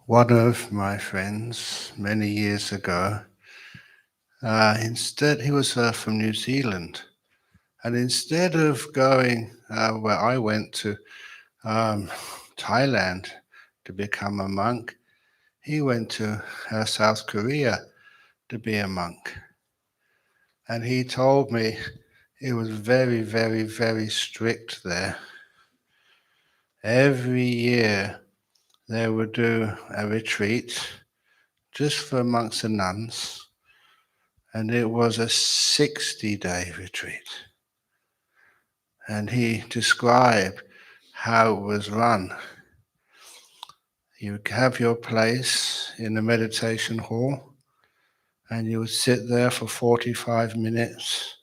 One of my friends many years ago, instead, he was from New Zealand. And instead of going where I went to um, Thailand to become a monk, he went to South Korea to be a monk. And he told me it was very, very, very strict there. Every year they would do a retreat just for monks and nuns, and it was a 60-day retreat. And he described how it was run. You would have your place in the meditation hall, and you would sit there for 45 minutes.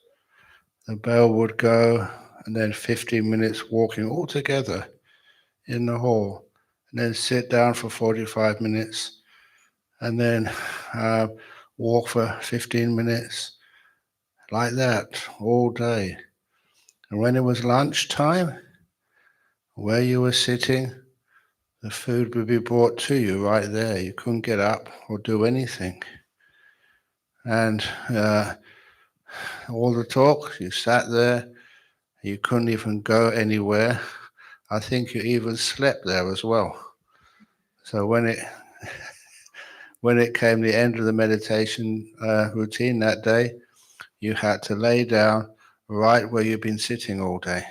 The bell would go, and then 15 minutes walking all together in the hall, and then sit down for 45 minutes, and then uh, walk for 15 minutes, like that all day. And when it was lunchtime, where you were sitting, the food would be brought to you right there. You couldn't get up or do anything. And all the talk, you sat there, you couldn't even go anywhere. I think you even slept there as well. So when it came the end of the meditation routine that day, you had to lay down right where you've been sitting all day.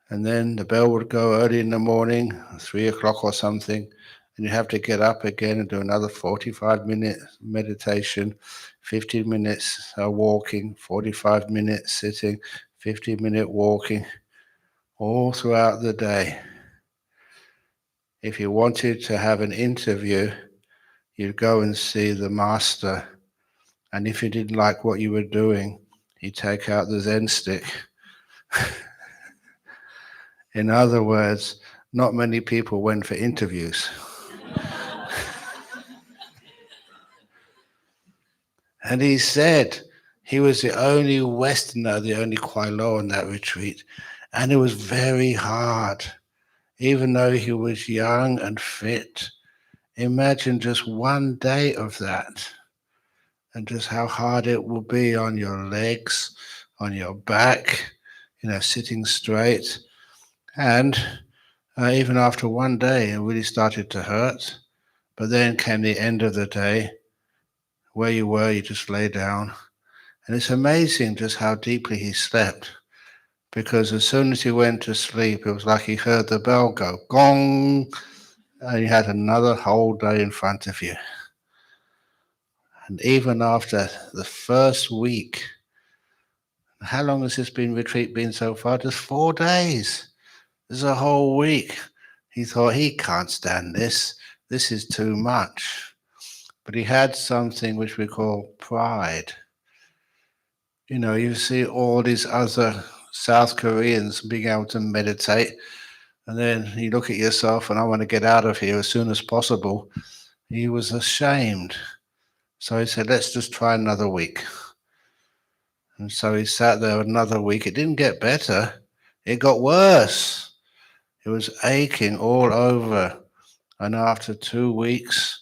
And then the bell would go early in the morning, 3 o'clock or something, and you have to get up again and do another 45-minute meditation, 15 minutes walking, 45 minutes sitting, 15-minute walking, all throughout the day. If you wanted to have an interview, you'd go and see the master, and if you didn't like what you were doing, he'd take out the Zen stick. In other words, not many people went for interviews. And he said he was the only Westerner, the only Kwailo on that retreat. And it was very hard, even though he was young and fit. Imagine just one day of that and just how hard it will be on your legs, on your back, sitting straight. And even after one day, it really started to hurt. But then came the end of the day. Where you were, you just lay down. And it's amazing just how deeply he slept. Because as soon as he went to sleep, it was like he heard the bell go, gong, and you had another whole day in front of you. And even after the first week, how long has this retreat been so far? Just 4 days. This is a whole week. He thought, he can't stand this. This is too much. But he had something which we call pride. You see all these other South Koreans being able to meditate, and then you look at yourself and I want to get out of here as soon as possible. He was ashamed. So he said, let's just try another week. And so he sat there another week. It didn't get better. It got worse. It was aching all over. And after 2 weeks,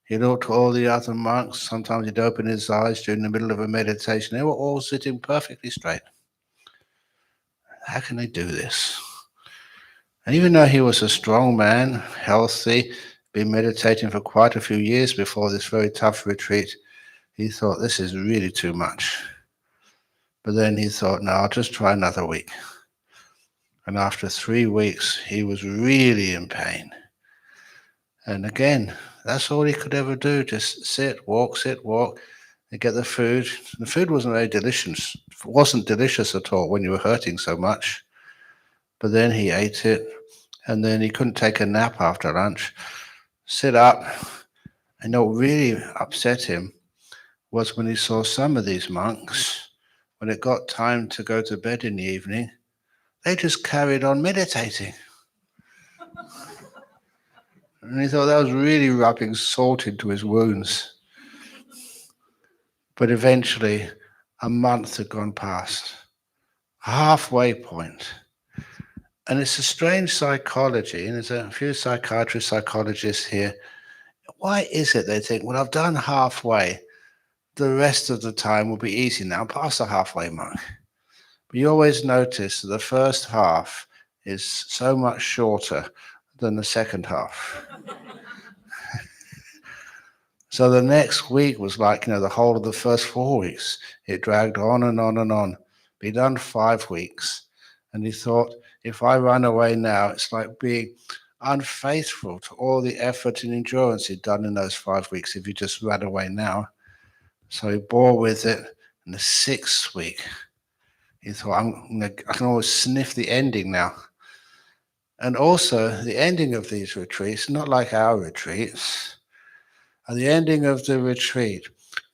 he looked at all the other monks. Sometimes he'd open his eyes during the middle of a meditation. They were all sitting perfectly straight. How can they do this? And even though he was a strong man, healthy, been meditating for quite a few years before this very tough retreat, he thought, this is really too much. But then he thought, no, I'll just try another week. And after 3 weeks, he was really in pain. And again, that's all he could ever do, just sit, walk, and get the food. The food wasn't very delicious. It wasn't delicious at all when you were hurting so much. But then he ate it, and then he couldn't take a nap after lunch. Sit up. And what really upset him was when he saw some of these monks, when it got time to go to bed in the evening, they just carried on meditating. And he thought that was really rubbing salt into his wounds. But eventually, a month had gone past, halfway point, And it's a strange psychology, and there's a few psychiatrists, psychologists here. Why is it they think, well, I've done halfway, the rest of the time will be easy now, I'm past the halfway mark. But you always notice that the first half is so much shorter than the second half. So the next week was like, the whole of the first 4 weeks. It dragged on and on and on. Be done 5 weeks. And he thought, if I run away now, it's like being unfaithful to all the effort and endurance he'd done in those 5 weeks if he just ran away now. So he bore with it. In the 6th week, he thought, I can always sniff the ending now. And also, the ending of these retreats, not like our retreats, at the ending of the retreat,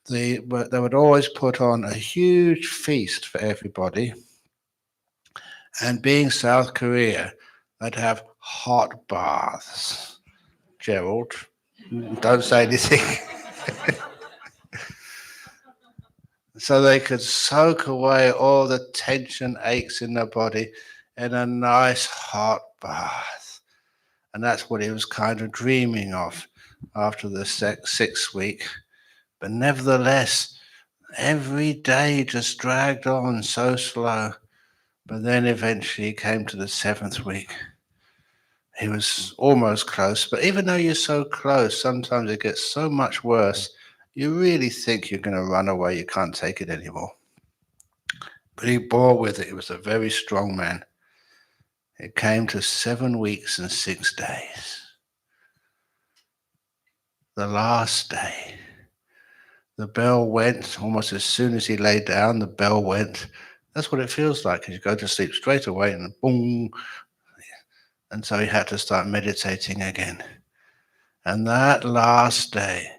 they would always put on a huge feast for everybody. And being South Korea, they'd have hot baths. Gerald, don't say anything. So they could soak away all the tension, aches in their body in a nice hot bath. And that's what he was kind of dreaming of after the 6th week. But nevertheless, every day just dragged on so slow. But then eventually he came to the 7th week. He was almost close. But even though you're so close, sometimes it gets so much worse, you really think you're going to run away. You can't take it anymore. But he bore with it. He was a very strong man. It came to 7 weeks and 6 days. The last day, the bell went almost as soon as he lay down. The bell went. That's what it feels like, because you go to sleep straight away and boom. And so he had to start meditating again. And that last day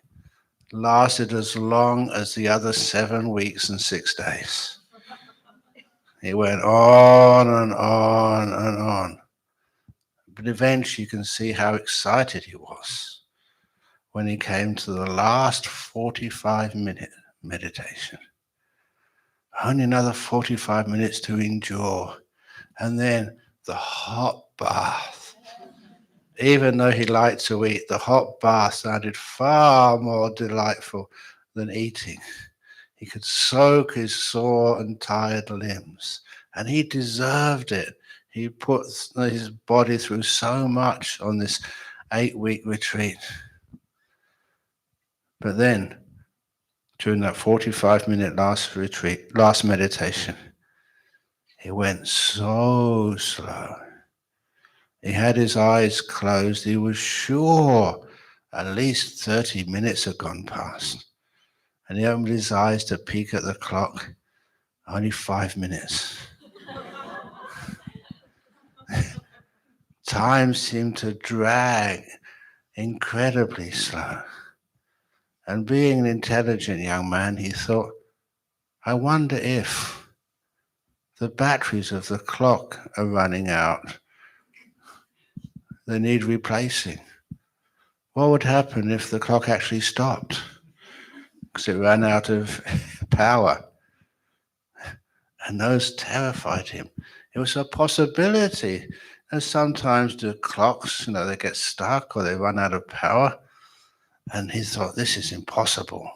lasted as long as the other 7 weeks and 6 days. He went on and on and on. But eventually you can see how excited he was when he came to the last 45-minute meditation. Only another 45 minutes to endure. And then the hot bath. Even though he liked to eat, the hot bath sounded far more delightful than eating. He could soak his sore and tired limbs, and he deserved it. He put his body through so much on this 8-week retreat. But then, during that 45-minute last meditation, he went so slow. He had his eyes closed. He was sure at least 30 minutes had gone past. And he opened his eyes to peek at the clock. Only 5 minutes. Time seemed to drag incredibly slow. And being an intelligent young man, he thought, I wonder if the batteries of the clock are running out. They need replacing. What would happen if the clock actually stopped? Because it ran out of power. And those terrified him. It was a possibility. And sometimes the clocks, they get stuck or they run out of power. And he thought, this is impossible.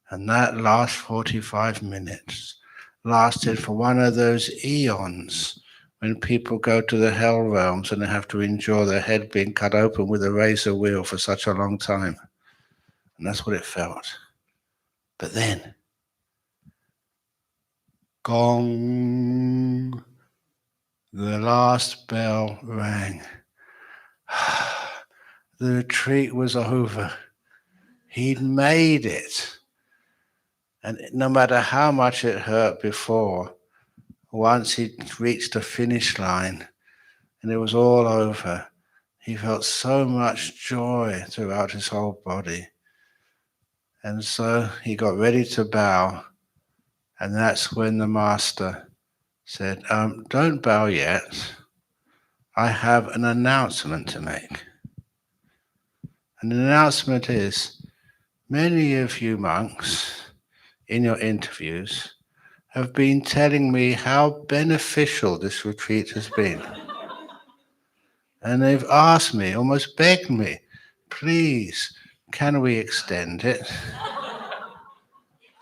And that last 45 minutes lasted for one of those eons when people go to the hell realms and they have to endure their head being cut open with a razor wheel for such a long time. And that's what it felt. But then, gong, the last bell rang. The retreat was over. He'd made it. And no matter how much it hurt before, once he reached the finish line and it was all over, he felt so much joy throughout his whole body. And so he got ready to bow. And that's when the master said, don't bow yet. I have an announcement to make. And the announcement is, many of you monks in your interviews have been telling me how beneficial this retreat has been. And they've asked me, almost begged me, please, can we extend it?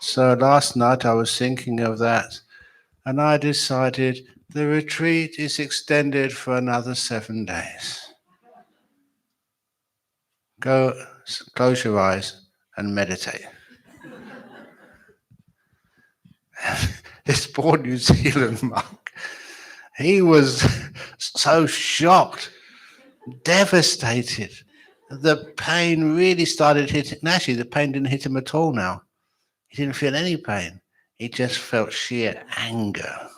So last night I was thinking of that, and I decided the retreat is extended for another 7 days. Go, close your eyes and meditate. This poor New Zealand monk, he was so shocked, devastated. The pain really started hitting. Actually, the pain didn't hit him at all now. He didn't feel any pain. He just felt sheer anger.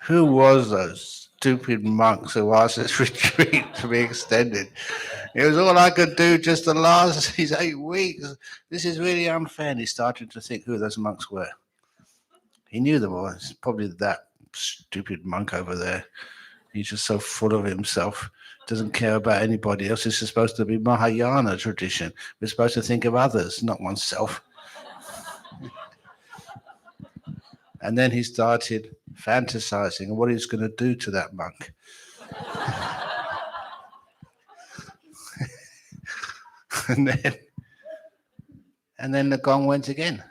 Who was those stupid monks who asked this retreat to be extended? It was all I could do just to last these 8 weeks. This is really unfair. And he started to think who those monks were. He knew them all. It's probably that stupid monk over there. He's just so full of himself. Doesn't care about anybody else. This is supposed to be Mahayana tradition. We're supposed to think of others, not oneself. And then he started fantasizing what he's going to do to that monk. and then the gong went again.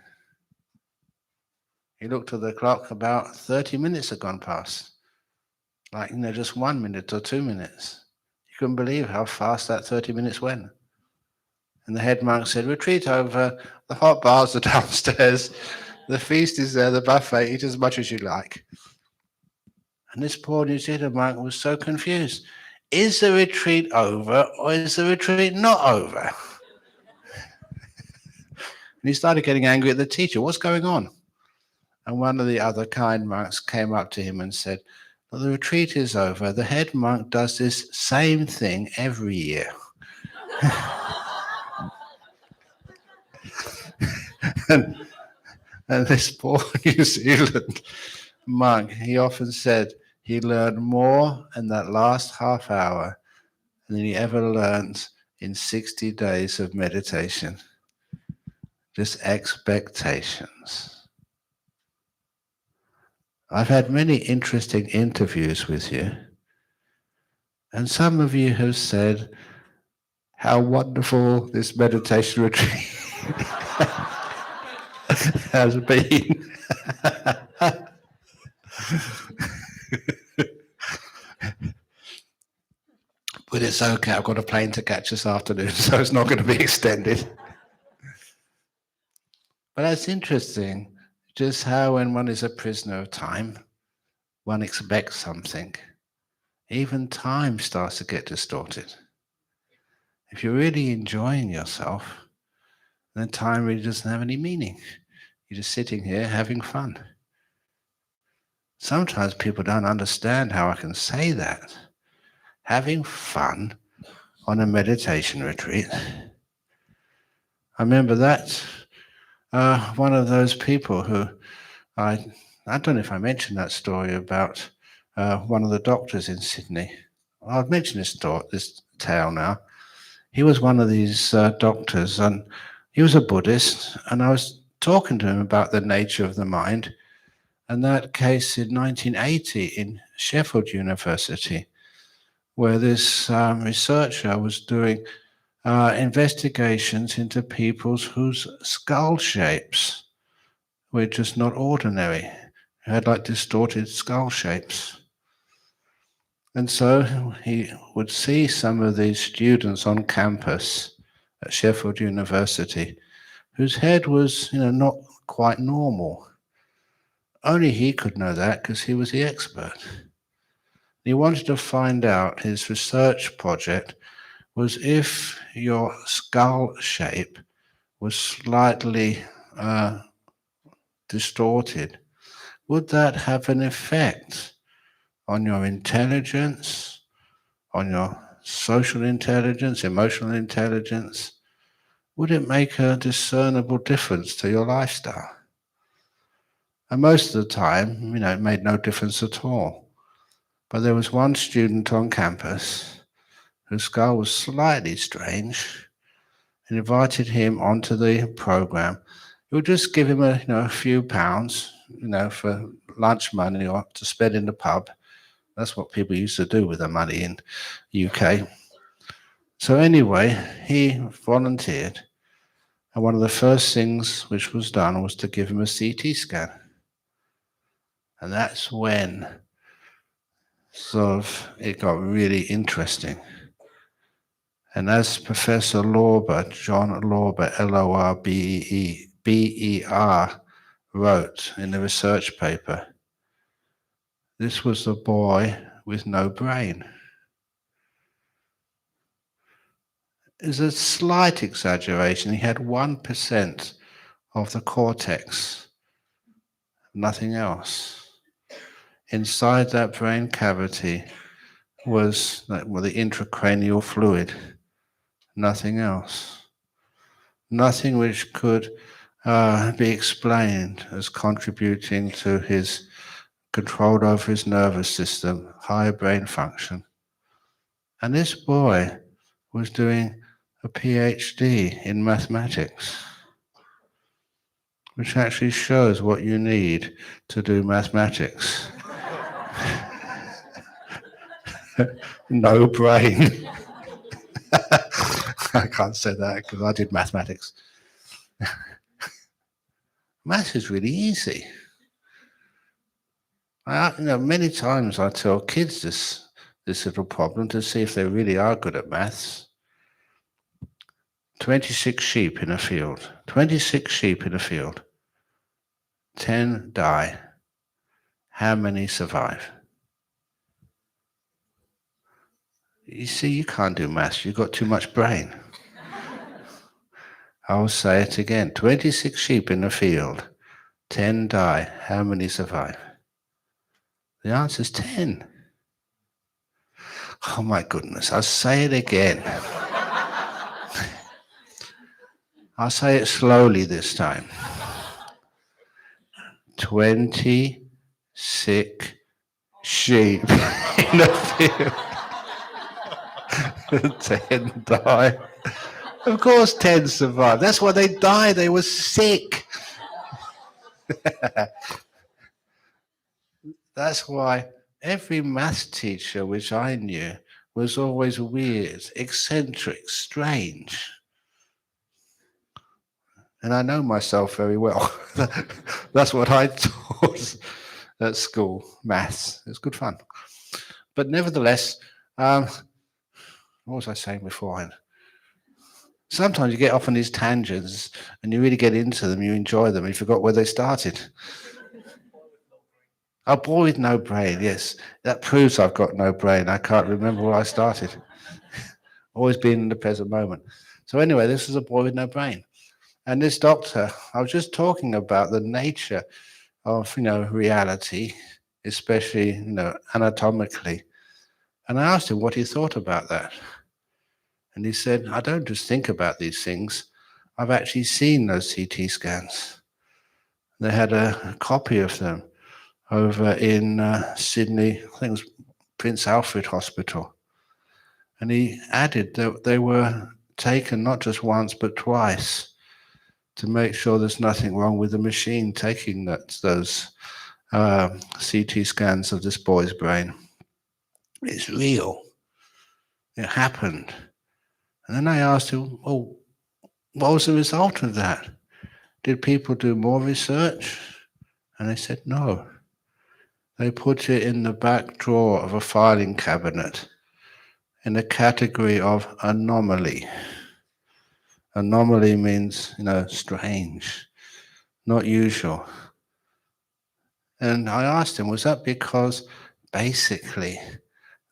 He looked at the clock, about 30 minutes had gone past. Like, just 1 minute or 2 minutes. You couldn't believe how fast that 30 minutes went. And the head monk said, retreat over, the hot bars are downstairs, the feast is there, the buffet, eat as much as you like. And this poor New Zealand monk was so confused. Is the retreat over or is the retreat not over? And he started getting angry at the teacher. What's going on? And one of the other kind monks came up to him and said, well, the retreat is over. The head monk does this same thing every year. and this poor New Zealand monk, he often said he learned more in that last half hour than he ever learned in 60 days of meditation. Just expectations. I've had many interesting interviews with you, and some of you have said how wonderful this meditation retreat has been. But it's okay, I've got a plane to catch this afternoon, so it's not going to be extended. But that's interesting, just how when one is a prisoner of time, one expects something. Even time starts to get distorted. If you're really enjoying yourself, then time really doesn't have any meaning. You're just sitting here having fun. Sometimes people don't understand how I can say that. Having fun on a meditation retreat. I remember that one of those people who I don't know if I mentioned that story about one of the doctors in Sydney. I've mentioned this tale now. He was one of these doctors, and he was a Buddhist, and I was talking to him about the nature of the mind, and that case in 1980 in Sheffield University, where this researcher was doing investigations into people's whose skull shapes were just not ordinary, had like distorted skull shapes. And so he would see some of these students on campus at Sheffield University whose head was, not quite normal. Only he could know that because he was the expert. He wanted to find out, his research project was if your skull shape was slightly distorted, would that have an effect on your intelligence, on your social intelligence, emotional intelligence? Would it make a discernible difference to your lifestyle? And most of the time, it made no difference at all. But there was one student on campus whose skull was slightly strange, and invited him onto the program. It would just give him a few pounds, for lunch money or to spend in the pub, That's what people used to do with their money in UK. So anyway, he volunteered, and one of the first things which was done was to give him a CT scan. And that's when sort of it got really interesting. And as Professor Lorber, John Lorber, Lorber, wrote in the research paper, this was a boy with no brain. It's a slight exaggeration. He had 1% of the cortex, nothing else. Inside that brain cavity was the intracranial fluid, nothing else. Nothing which could be explained as contributing to his control over his nervous system, higher brain function. And this boy was doing a PhD in mathematics, which actually shows what you need to do mathematics. No brain. I can't say that because I did mathematics. Maths is really easy. Many times I tell kids this little problem to see if they really are good at maths. 26 sheep in a field. 26 sheep in a field. 10 die. How many survive? You see, you can't do maths. You've got too much brain. I'll say it again. 26 sheep in a field. 10 die. How many survive? The answer is 10. Oh my goodness. I'll say it again. I'll say it slowly this time. 26 sheep in a field. 10 die. Of course 10 survived. That's why they died. They were sick. That's why every math teacher which I knew was always weird, eccentric, strange. And I know myself very well. That's what I taught at school, maths. It was good fun. But nevertheless, what was I saying before? Sometimes you get off on these tangents and you really get into them, you enjoy them, and you forgot where they started. A boy with no brain, yes. That proves I've got no brain. I can't remember where I started. Always being in the present moment. So anyway, this is a boy with no brain. And this doctor, I was just talking about the nature of, reality, especially, anatomically. And I asked him what he thought about that. And he said, I don't just think about these things. I've actually seen those CT scans. They had a copy of them over in Sydney, I think it was Prince Alfred Hospital. And he added that they were taken not just once, but twice to make sure there's nothing wrong with the machine taking those CT scans of this boy's brain. It's real. It happened. And then I asked him, well, what was the result of that? Did people do more research? And they said no. They put it in the back drawer of a filing cabinet in the category of anomaly. Anomaly means, strange, not usual. And I asked him, was that because basically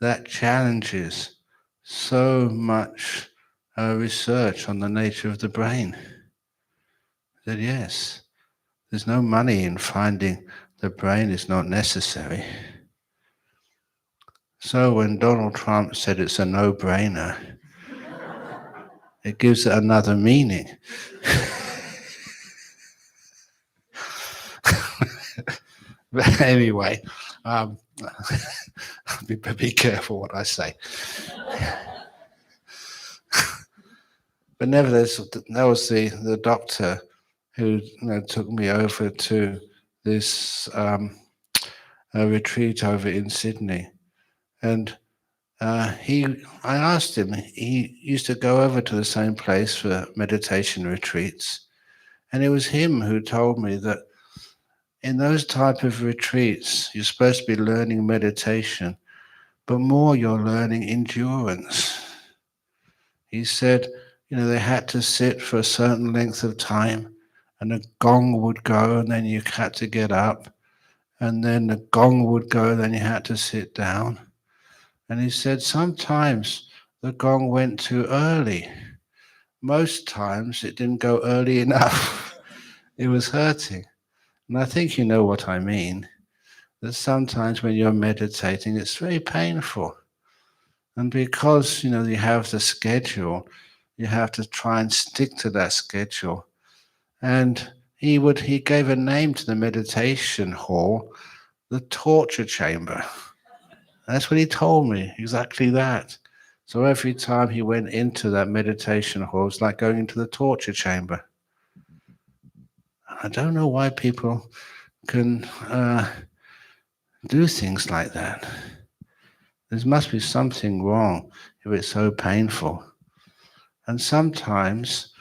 that challenges so much research on the nature of the brain? I said, yes. There's no money in finding the brain is not necessary. So when Donald Trump said it's a no-brainer, it gives it another meaning. But anyway, be careful what I say. But nevertheless, that was the doctor who took me over to this retreat over in Sydney. And I asked him, he used to go over to the same place for meditation retreats. And it was him who told me that in those type of retreats, you're supposed to be learning meditation, but more you're learning endurance. He said, they had to sit for a certain length of time and a gong would go and then you had to get up and then the gong would go, then you had to sit down. And he said sometimes the gong went too early. Most times it didn't go early enough. It was hurting. And I think you know what I mean. That sometimes when you're meditating, it's very painful. And because, you have the schedule, you have to try and stick to that schedule. And he gave a name to the meditation hall, the torture chamber. That's what he told me, exactly that. So every time he went into that meditation hall, it was like going into the torture chamber. I don't know why people can do things like that. There must be something wrong if it's so painful. And sometimes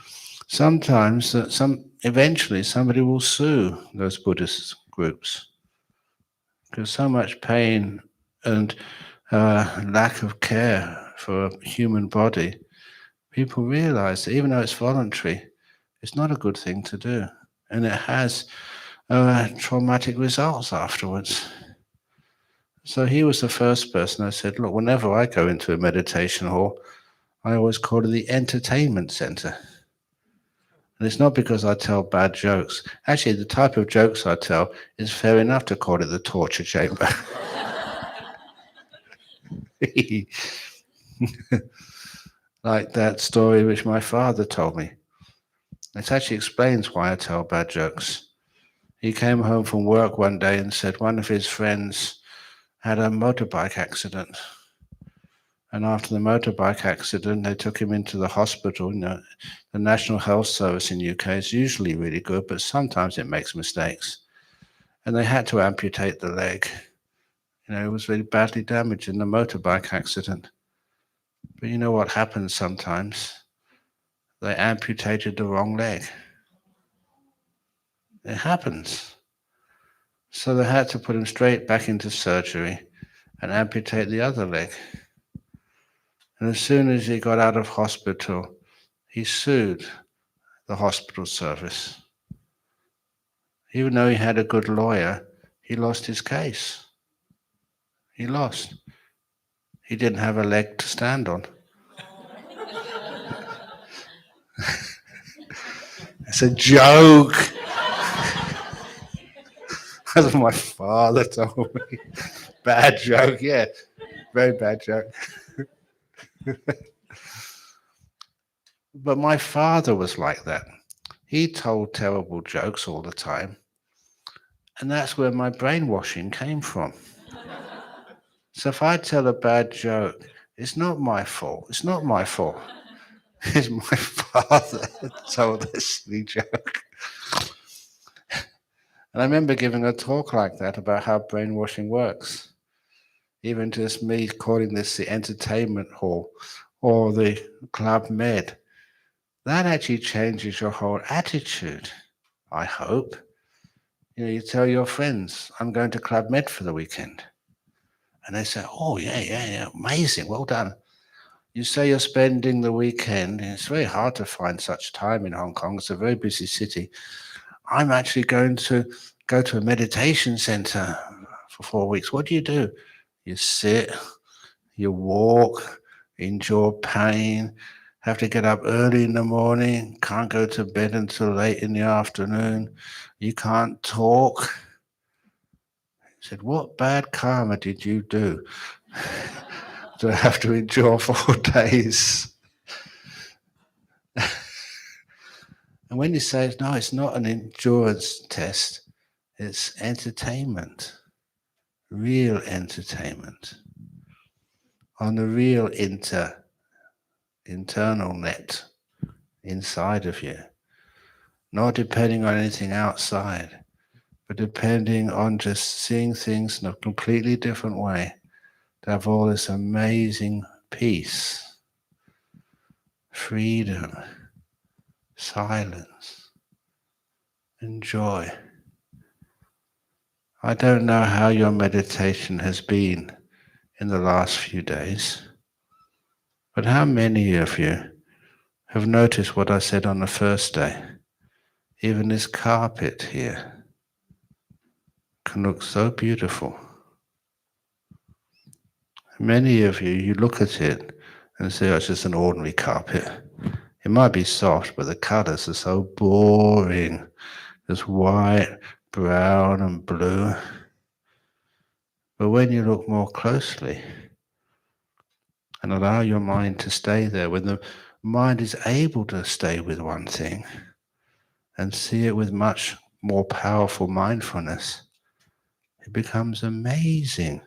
eventually somebody will sue those Buddhist groups because so much pain and lack of care for a human body. People realize that even though it's voluntary, it's not a good thing to do, and it has traumatic results afterwards. So he was the first person I said, look, whenever I go into a meditation hall, I always call it the entertainment center. And it's not because I tell bad jokes. Actually, the type of jokes I tell is fair enough to call it the torture chamber. Like that story which my father told me. It actually explains why I tell bad jokes. He came home from work one day and said one of his friends had a motorbike accident. And after the motorbike accident, they took him into the hospital. The National Health Service in the UK is usually really good, but sometimes it makes mistakes. And they had to amputate the leg. It was really badly damaged in the motorbike accident. But you know what happens sometimes? They amputated the wrong leg. It happens. So they had to put him straight back into surgery and amputate the other leg. And as soon as he got out of hospital, he sued the hospital service. Even though he had a good lawyer, he lost his case. He lost. He didn't have a leg to stand on. It's a joke. That's what my father told me. Bad joke, yeah. Very bad joke. But my father was like that. He told terrible jokes all the time. And that's where my brainwashing came from. So if I tell a bad joke, it's not my fault. It's not my fault. It's my father told this silly joke. And I remember giving a talk like that about how brainwashing works. Even just me calling this the entertainment hall or the Club Med. That actually changes your whole attitude, I hope. You tell your friends, I'm going to Club Med for the weekend. And they say, oh, yeah, amazing, well done. You say you're spending the weekend, and it's very hard to find such time in Hong Kong. It's a very busy city. I'm actually going to go to a meditation center for 4 weeks. What do? You sit, you walk, endure pain, have to get up early in the morning, can't go to bed until late in the afternoon, you can't talk. He said, what bad karma did you do to have to endure 4 days? And when you say, no, it's not an endurance test, it's entertainment, real entertainment, on the real internal net inside of you, not depending on anything outside, but depending on just seeing things in a completely different way to have all this amazing peace, freedom, silence, and joy. I don't know how your meditation has been in the last few days, but how many of you have noticed what I said on the first day? Even this carpet here can look so beautiful. Many of you, you look at it and say, oh, it's just an ordinary carpet. It might be soft, but the colors are so boring. There's white, brown, and blue. But when you look more closely and allow your mind to stay there, when the mind is able to stay with one thing and see it with much more powerful mindfulness, it becomes amazing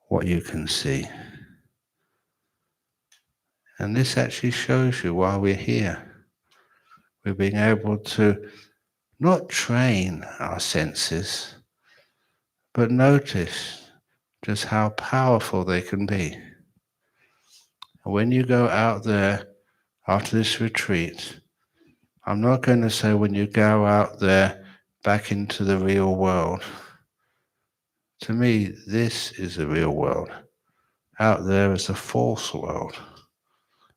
what you can see. And this actually shows you why we're here. We're being able to not train our senses, but notice just how powerful they can be. And when you go out there after this retreat, I'm not going to say when you go out there back into the real world. To me, this is the real world. Out there is a false world.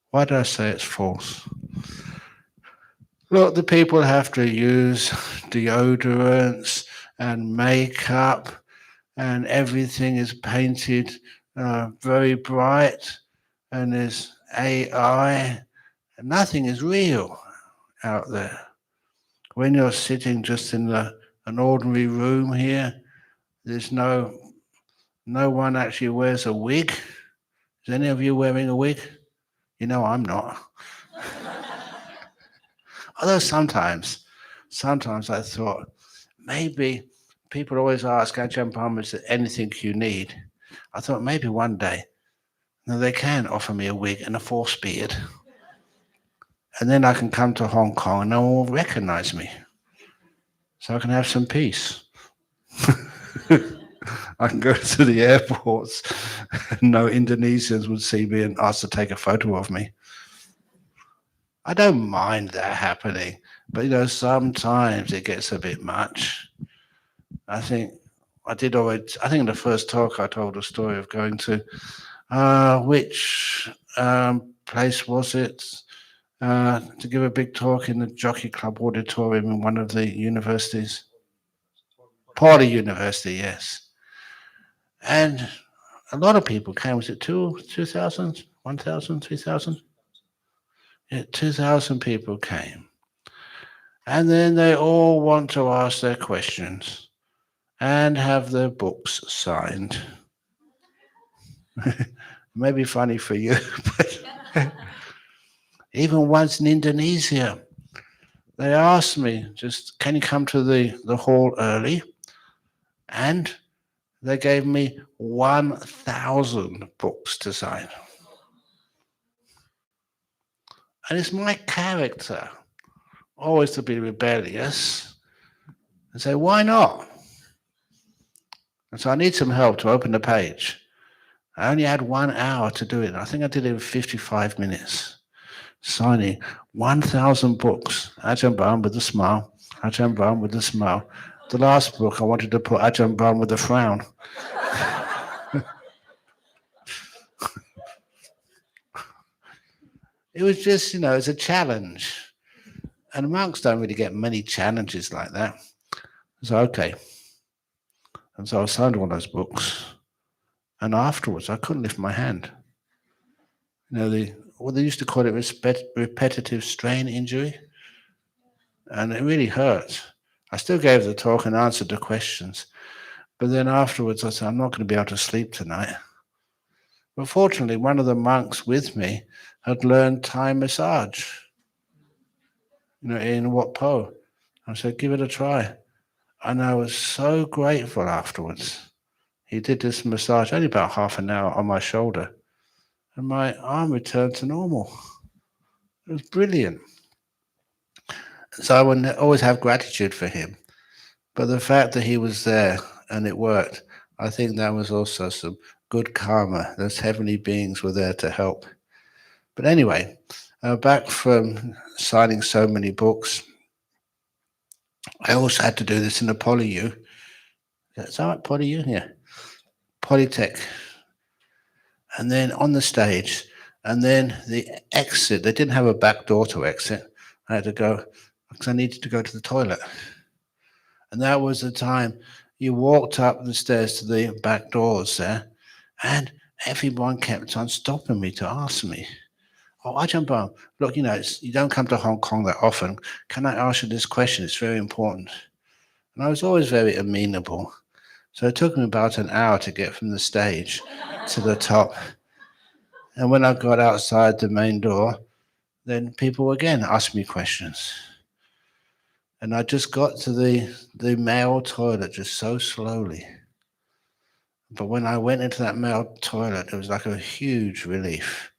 Why do I say it's false? Look, the people have to use deodorants and makeup, and everything is painted very bright, and there's AI. And nothing is real out there. When you're sitting just in an ordinary room here, there's no one actually wears a wig. Is any of you wearing a wig? You know I'm not. Although sometimes I thought maybe people always ask Ajahn Brahm, is there anything you need? I thought maybe one day they can offer me a wig and a false beard, and then I can come to Hong Kong and no one will recognize me, so I can have some peace. I can go to the airports and no Indonesians would see me and ask to take a photo of me. I don't mind that happening, but sometimes it gets a bit much. I think in the first talk I told a story of going to which place was it? To give a big talk in the Jockey Club auditorium in one of the universities. Poly University, yes. And a lot of people came. Was it 2,000, 1,000, 3,000? Yeah, 2,000 people came. And then they all want to ask their questions and have their books signed. It may be funny for you, but even once in Indonesia, they asked me, just, can you come to the hall early? And they gave me 1,000 books to sign. And it's my character always to be rebellious and say, why not? And so I need some help to open the page. I only had 1 hour to do it. I think I did it in 55 minutes, signing 1,000 books. Ajahn Brahm with a smile. Ajahn Brahm with a smile. The last book, I wanted to put Ajahn Brahm with a frown. It was just, it's a challenge. And monks don't really get many challenges like that. So, okay. And so I signed all those books. And afterwards, I couldn't lift my hand. They used to call it repetitive strain injury. And it really hurt. I still gave the talk and answered the questions. But then afterwards, I said, I'm not going to be able to sleep tonight. But fortunately, one of the monks with me had learned Thai massage, in Wat Po. I said, give it a try. And I was so grateful afterwards. He did this massage, only about half an hour, on my shoulder. And my arm returned to normal. It was brilliant. So I would always have gratitude for him. But the fact that he was there and it worked, I think that was also some good karma. Those heavenly beings were there to help. But anyway, back from signing so many books, I also had to do this in a poly-U. Is that right, poly-U? Yeah, Polytech. And then on the stage, and then the exit. They didn't have a back door to exit. I had to go because I needed to go to the toilet. And that was the time you walked up the stairs to the back doors there, and everyone kept on stopping me to ask me, "Oh, Ajahn Brahm, look, you don't come to Hong Kong that often. Can I ask you this question? It's very important." And I was always very amenable. So it took me about an hour to get from the stage to the top. And when I got outside the main door, then people again asked me questions. And I just got to the male toilet just so slowly. But when I went into that male toilet, it was like a huge relief.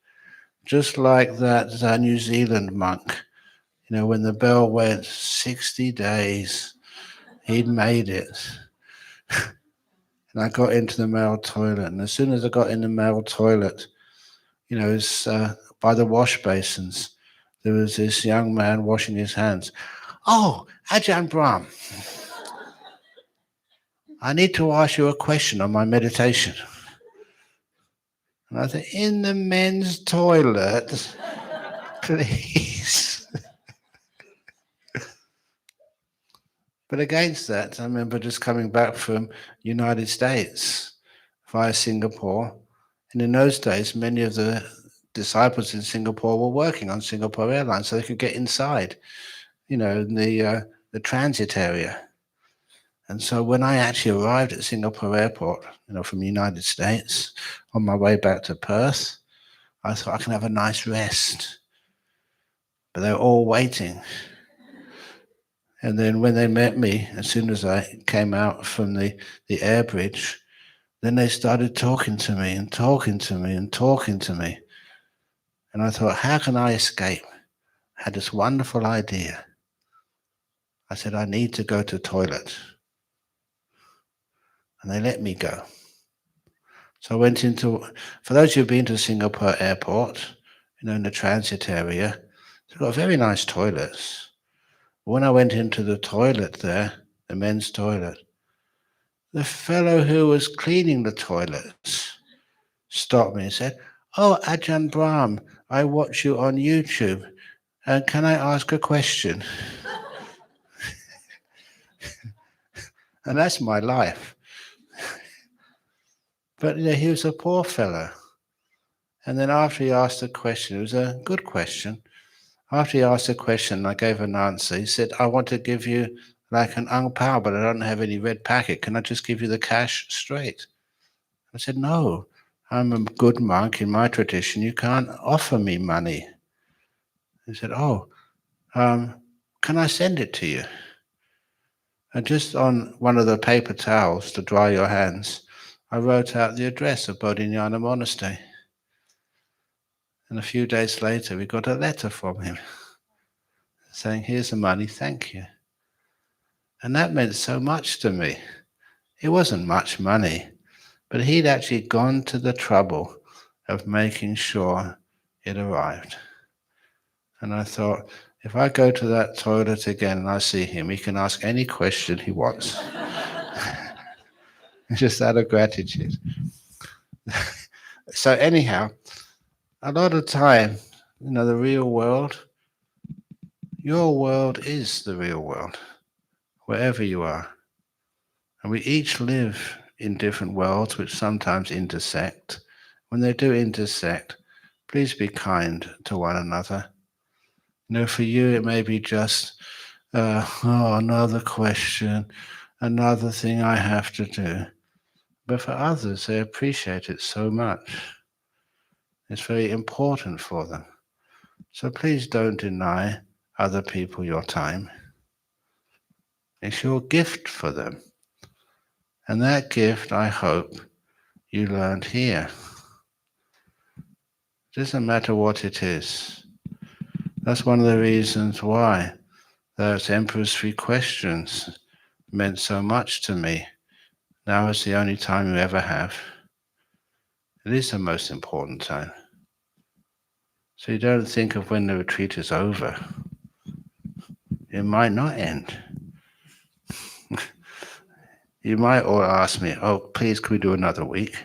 Just like that New Zealand monk, when the bell went 60 days, he'd made it. And I got into the male toilet. And as soon as I got in the male toilet, it was by the wash basins, there was this young man washing his hands. "Oh, Ajahn Brahm, I need to ask you a question on my meditation." And I said, "In the men's toilet, please." But against that, I remember just coming back from United States via Singapore. And in those days, many of the disciples in Singapore were working on Singapore Airlines so they could get inside, in the transit area. And so when I actually arrived at Singapore Airport, from the United States, on my way back to Perth, I thought I can have a nice rest. But they were all waiting. And then when they met me, as soon as I came out from the air bridge, then they started talking to me and talking to me and talking to me. And I thought, how can I escape? I had this wonderful idea. I said, I need to go to the toilet. And they let me go. So I went for those who've been to Singapore Airport, in the transit area, they've got very nice toilets. When I went into the toilet there, the men's toilet, the fellow who was cleaning the toilets stopped me and said, "Oh, Ajahn Brahm, I watch you on YouTube. Can I ask a question?" And that's my life. But he was a poor fellow. And then after he asked the question, it was a good question. After he asked the question, I gave an answer. He said, "I want to give you like an ang pao, but I don't have any red packet. Can I just give you the cash straight?" I said, "No, I'm a good monk in my tradition. You can't offer me money." He said, "Oh, can I send it to you?" And just on one of the paper towels to dry your hands, I wrote out the address of Bodhinyana Monastery. And a few days later, we got a letter from him saying, "Here's the money, thank you." And that meant so much to me. It wasn't much money, but he'd actually gone to the trouble of making sure it arrived. And I thought, if I go to that toilet again and I see him, he can ask any question he wants. Just out of gratitude. So anyhow, a lot of time, the real world, your world is the real world, wherever you are. And we each live in different worlds which sometimes intersect. When they do intersect, please be kind to one another. For you, it may be just, another question, another thing I have to do. But for others, they appreciate it so much. It's very important for them. So please don't deny other people your time. It's your gift for them. And that gift, I hope, you learned here. It doesn't matter what it is. That's one of the reasons why those Emperor's Three Questions meant so much to me. Now is the only time you ever have. It is the most important time. So you don't think of when the retreat is over. It might not end. You might all ask me, oh, please, can we do another week?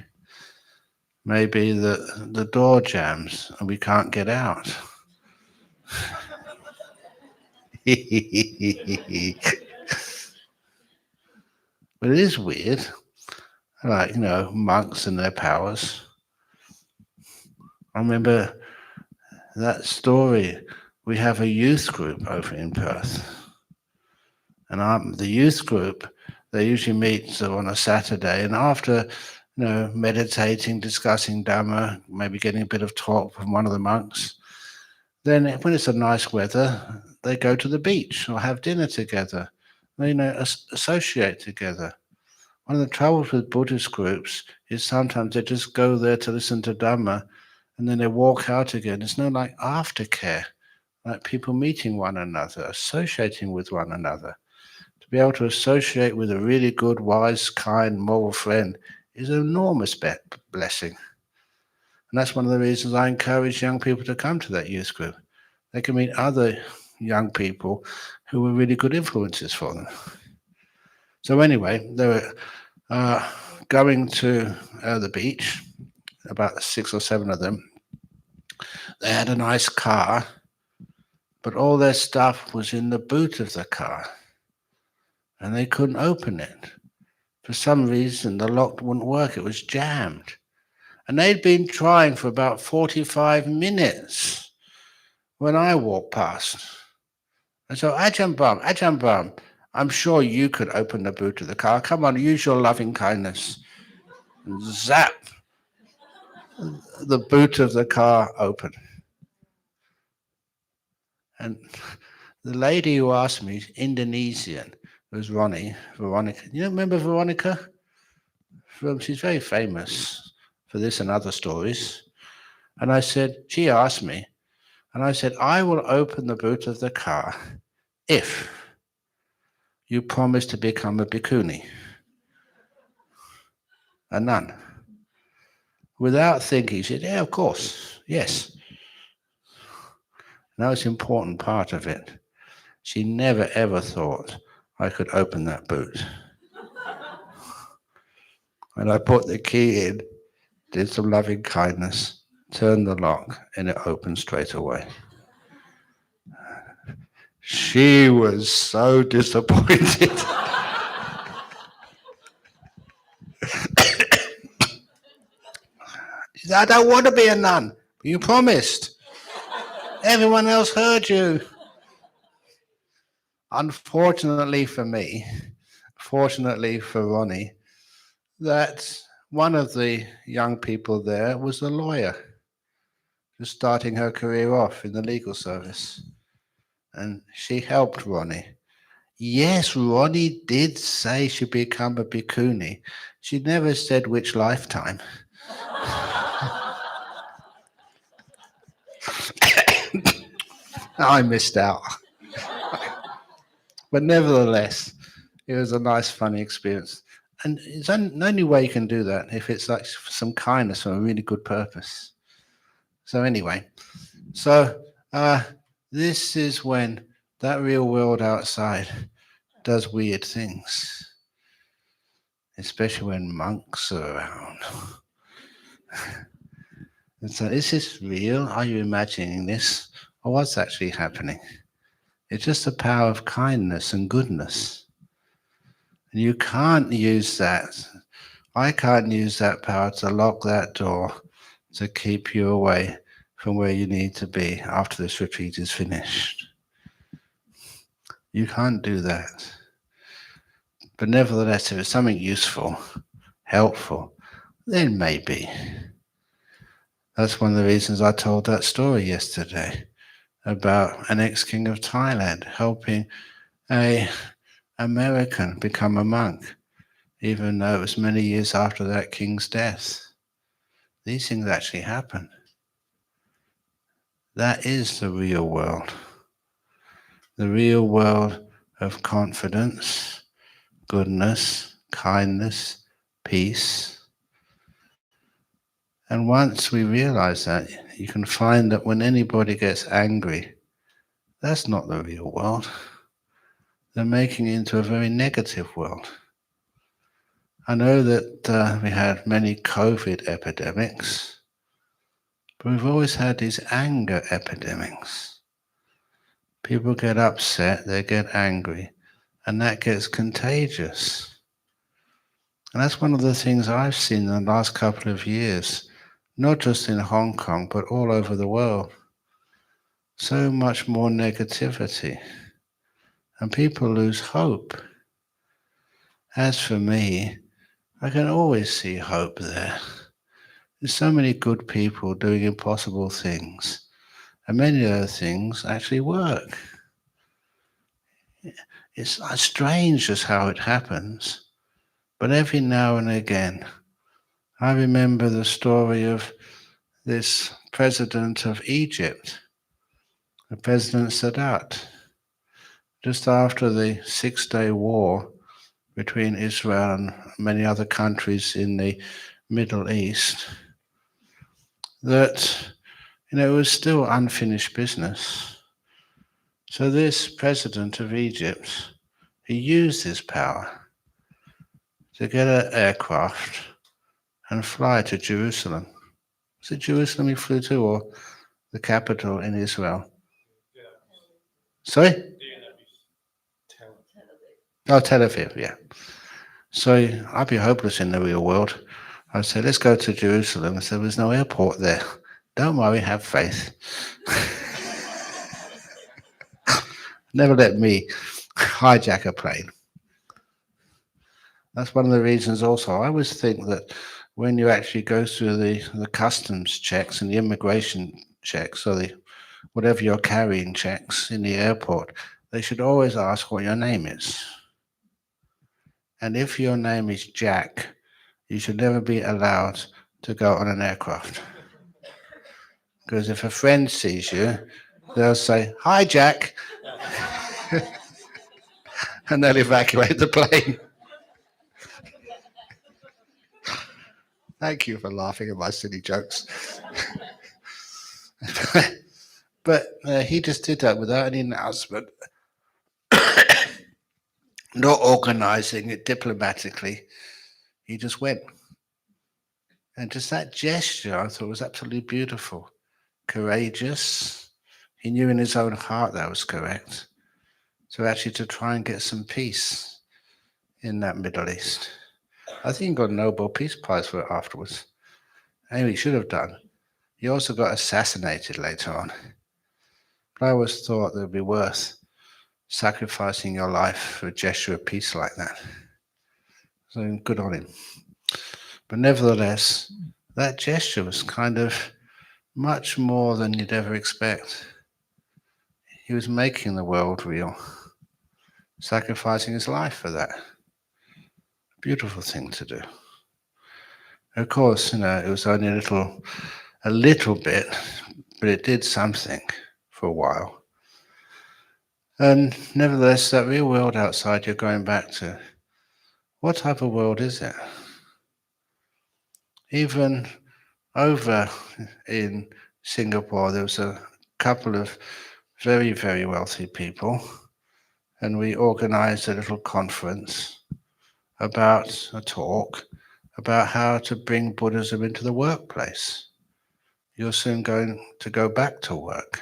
Maybe the door jams and we can't get out. But it is weird. Like, monks and their powers. I remember that story. We have a youth group over in Perth. And the youth group, they usually meet on a Saturday. And after, meditating, discussing Dhamma, maybe getting a bit of talk from one of the monks, then when it's a nice weather, they go to the beach or have dinner together. They, associate together. One of the troubles with Buddhist groups is sometimes they just go there to listen to Dhamma and then they walk out again. There's no like aftercare, like people meeting one another, associating with one another. To be able to associate with a really good, wise, kind, moral friend is an enormous blessing. And that's one of the reasons I encourage young people to come to that youth group. They can meet other young people who were really good influences for them. So anyway, they were going to the beach, about 6 or 7 of them. They had a nice car, but all their stuff was in the boot of the car, and they couldn't open it. For some reason, the lock wouldn't work. It was jammed. And they'd been trying for about 45 minutes when I walked past. And so, Ajahn Brahm, I'm sure you could open the boot of the car. Come on, use your loving kindness. And zap, the boot of the car open. And the lady who asked me, Indonesian, was Veronica. You remember Veronica? She's very famous for this and other stories. And she asked me, and I said, I will open the boot of the car if you promise to become a bhikkhuni, a nun. Without thinking, she said, yeah, of course, yes. And that was an important part of it. She never ever thought I could open that boot. And I put the key in, did some loving kindness, turned the lock, and it opened straight away. She was so disappointed. She said, I don't want to be a nun. You promised. Everyone else heard you. Unfortunately for me, fortunately for Ronnie, that one of the young people there was a lawyer, just starting her career off in the legal service. And she helped Ronnie. Yes, Ronnie did say she'd become a bhikkhuni. She never said which lifetime. I missed out. But nevertheless, it was a nice, funny experience. And it's the only way you can do that if it's like some kindness for a really good purpose. So anyway, this is when that real world outside does weird things, especially when monks are around. And so, is this real? Are you imagining this? Or what's actually happening? It's just the power of kindness and goodness. And you can't use that. I can't use that power to lock that door to keep you away from where you need to be after this retreat is finished. You can't do that. But nevertheless, if it's something useful, helpful, then maybe. That's one of the reasons I told that story yesterday about an ex-king of Thailand helping an American become a monk, even though it was many years after that king's death. These things actually happen. That is the real world. The real world of confidence, goodness, kindness, peace, And once we realize that, you can find that when anybody gets angry, that's not the real world. They're making it into a very negative world. I know that we had many COVID epidemics, but we've always had these anger epidemics. People get upset, they get angry, and that gets contagious. And that's one of the things I've seen in the last couple of years, not just in Hong Kong, but all over the world. So much more negativity, and people lose hope. As for me, I can always see hope there. There's so many good people doing impossible things, and many of those things actually work. It's strange just how it happens, but every now and again, I remember the story of this president of Egypt, the President Sadat, just after the Six-Day War between Israel and many other countries in the Middle East, that it was still unfinished business. So this president of Egypt, he used his power to get an aircraft and fly to Jerusalem. Was it Jerusalem he flew to, or the capital in Israel? Sorry? Oh, Tel Aviv, yeah. So I'd be hopeless in the real world. I'd say, let's go to Jerusalem. I said, there's no airport there. Don't worry, have faith. Never let me hijack a plane. That's one of the reasons also. I always think that when you actually go through the customs checks and the immigration checks, or the whatever you're carrying checks in the airport, they should always ask what your name is. And if your name is Jack, you should never be allowed to go on an aircraft. Because if a friend sees you, they'll say, "Hi, Jack," and they'll evacuate the plane. Thank you for laughing at my silly jokes. But he just did that without any announcement, not organizing it diplomatically. He just went. And just that gesture, I thought was absolutely beautiful, courageous. He knew in his own heart that was correct. So actually to try and get some peace in that Middle East. I think he got a Nobel Peace Prize for it afterwards. Anyway, he should have done. He also got assassinated later on. But I always thought it would be worth sacrificing your life for a gesture of peace like that. So good on him. But nevertheless, that gesture was kind of much more than you'd ever expect. He was making the world real, sacrificing his life for that. Beautiful thing to do. Of course, it was only a little bit, but it did something for a while. And nevertheless, that real world outside you're going back to, what type of world is it? Even over in Singapore, there was a couple of very, very wealthy people, and we organized a little conference about a talk about how to bring Buddhism into the workplace. You're soon going to go back to work.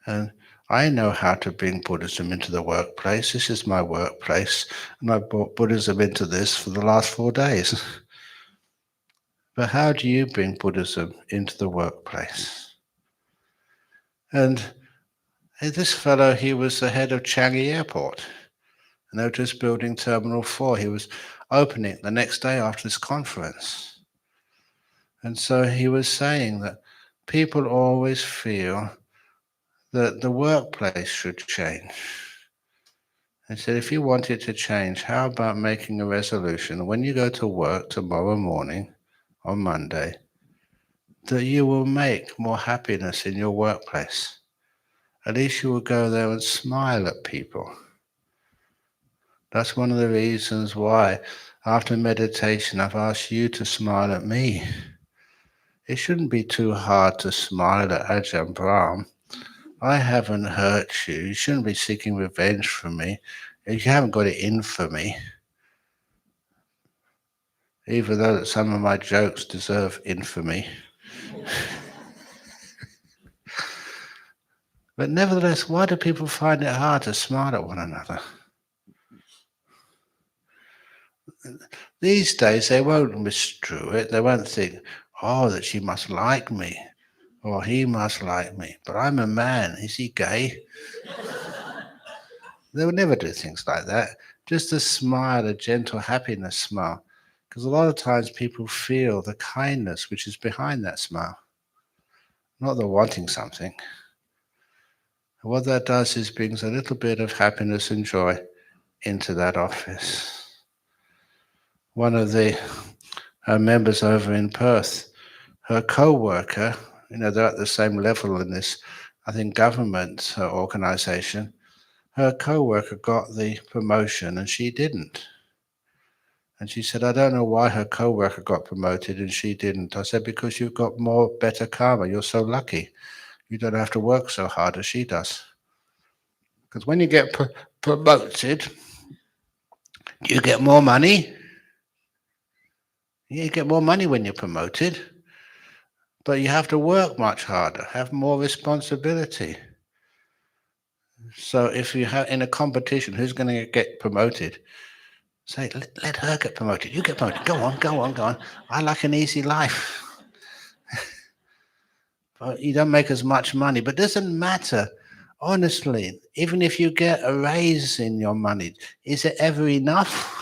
And I know how to bring Buddhism into the workplace. This is my workplace, and I brought Buddhism into this for the last 4 days. But how do you bring Buddhism into the workplace? And this fellow, he was the head of Changi Airport, and they were just building Terminal 4. He was opening it the next day after this conference. And so he was saying that people always feel that the workplace should change. He said, if you want it to change, how about making a resolution when you go to work tomorrow morning, on Monday, that you will make more happiness in your workplace. At least you will go there and smile at people. That's one of the reasons why After meditation, I've asked you to smile at me. It shouldn't be too hard to smile at Ajahn Brahm. I haven't hurt you. You shouldn't be seeking revenge from me. You haven't got it in for me, even though some of my jokes deserve infamy. But nevertheless, why do people find it hard to smile at one another? These days, they won't misconstrue it. They won't think, oh, that she must like me, or he must like me. But I'm a man. Is he gay? They would never do things like that. Just a smile, a gentle happiness smile. Because a lot of times people feel the kindness which is behind that smile, not the wanting something. And what that does is brings a little bit of happiness and joy into that office. One of the members over in Perth, her co-worker, they're at the same level in this, I think, government organization. Her co-worker got the promotion and she didn't. And she said, I don't know why her co-worker got promoted and she didn't. I said, because you've got more better karma. You're so lucky. You don't have to work so hard as she does. Because when you get promoted, you get more money. You get more money when you're promoted. But you have to work much harder, have more responsibility. So if you have in a competition, who's going to get promoted? Say, let her get promoted. You get promoted. Go on, go on, go on. I like an easy life. But you don't make as much money. But it doesn't matter. Honestly, even if you get a raise in your money, is it ever enough?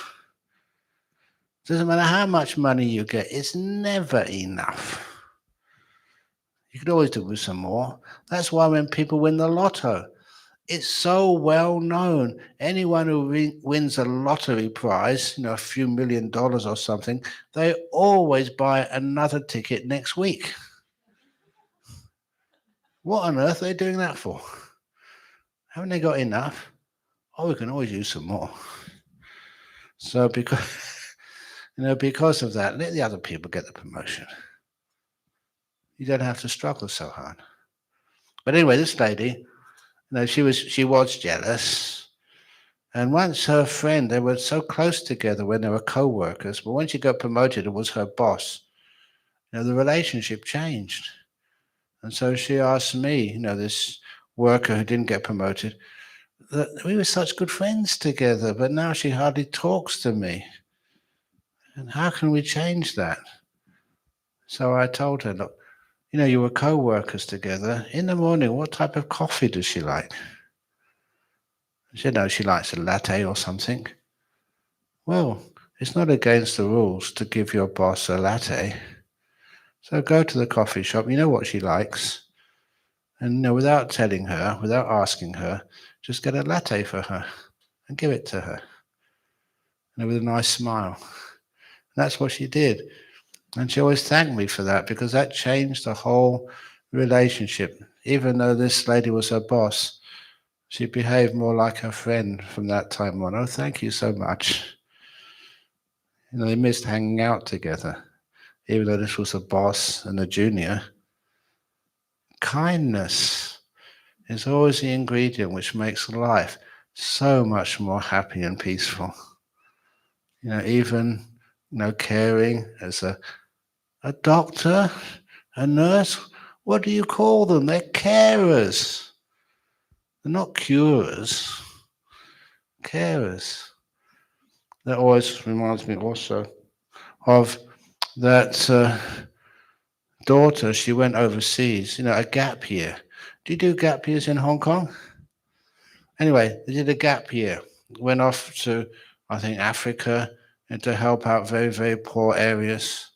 Doesn't matter how much money you get, it's never enough. You could always do with some more. That's why when people win the lotto, it's so well known. Anyone who wins a lottery prize, a few $1 million or something, they always buy another ticket next week. What on earth are they doing that for? Haven't they got enough? Oh, we can always use some more. So because of that, let the other people get the promotion. You don't have to struggle so hard. But anyway, this lady, she was jealous. And once her friend, they were so close together when they were co-workers, but when she got promoted and was her boss, the relationship changed. And so she asked me, this worker who didn't get promoted, that we were such good friends together, but now she hardly talks to me. And how can we change that? So I told her, look, you were co-workers together. In the morning, what type of coffee does she like? She said, no, she likes a latte or something. Well, it's not against the rules to give your boss a latte. So go to the coffee shop, you know what she likes. And without telling her, without asking her, just get a latte for her and give it to her. With a nice smile. And that's what she did. And she always thanked me for that because that changed the whole relationship. Even though this lady was her boss, she behaved more like her friend from that time on. Oh, thank you so much. They missed hanging out together, even though this was a boss and a junior. Kindness is always the ingredient which makes life so much more happy and peaceful. Even caring as a doctor, a nurse. What do you call them? They're carers. They're not curers. Carers. That always reminds me also of that daughter. She went overseas. A gap year. Do you do gap years in Hong Kong? Anyway, they did a gap year. Went off to, I think, Africa and to help out very, very poor areas.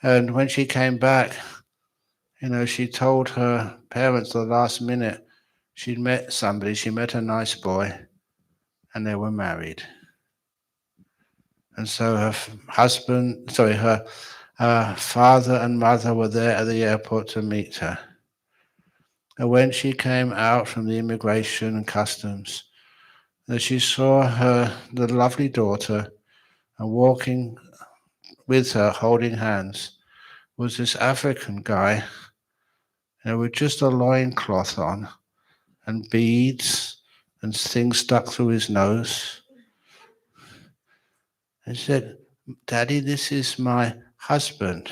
And when she came back, she told her parents at the last minute she'd met somebody, she met a nice boy, and they were married. And so her her father and mother were there at the airport to meet her. And when she came out from the immigration and customs, she saw the lovely daughter And walking with her, holding hands, was this African guy, with just a loincloth on and beads and things stuck through his nose. And he said, "Daddy, this is my husband.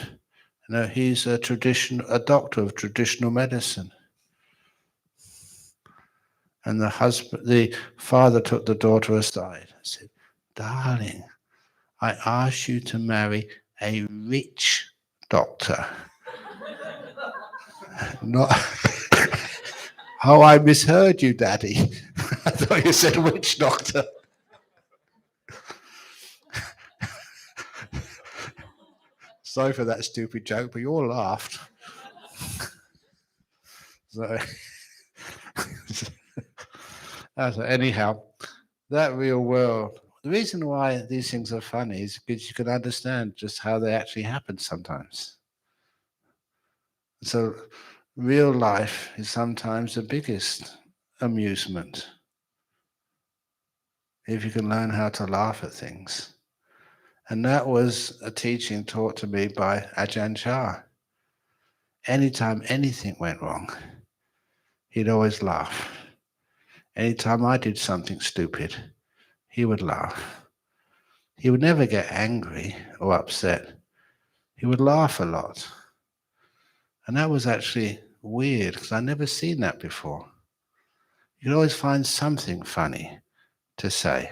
He's a doctor of traditional medicine." And the father took the daughter aside and said, "Darling, I asked you to marry a rich doctor, not." "Oh, I misheard you, Daddy. I thought you said witch doctor." Sorry for that stupid joke, but you all laughed. So, anyhow, that real world. The reason why these things are funny is because you can understand just how they actually happen sometimes. So, real life is sometimes the biggest amusement if you can learn how to laugh at things. And that was a teaching taught to me by Ajahn Chah. Anytime anything went wrong, he'd always laugh. Anytime I did something stupid, he would laugh. He would never get angry or upset. He would laugh a lot. And that was actually weird because I'd never seen that before. You could always find something funny to say.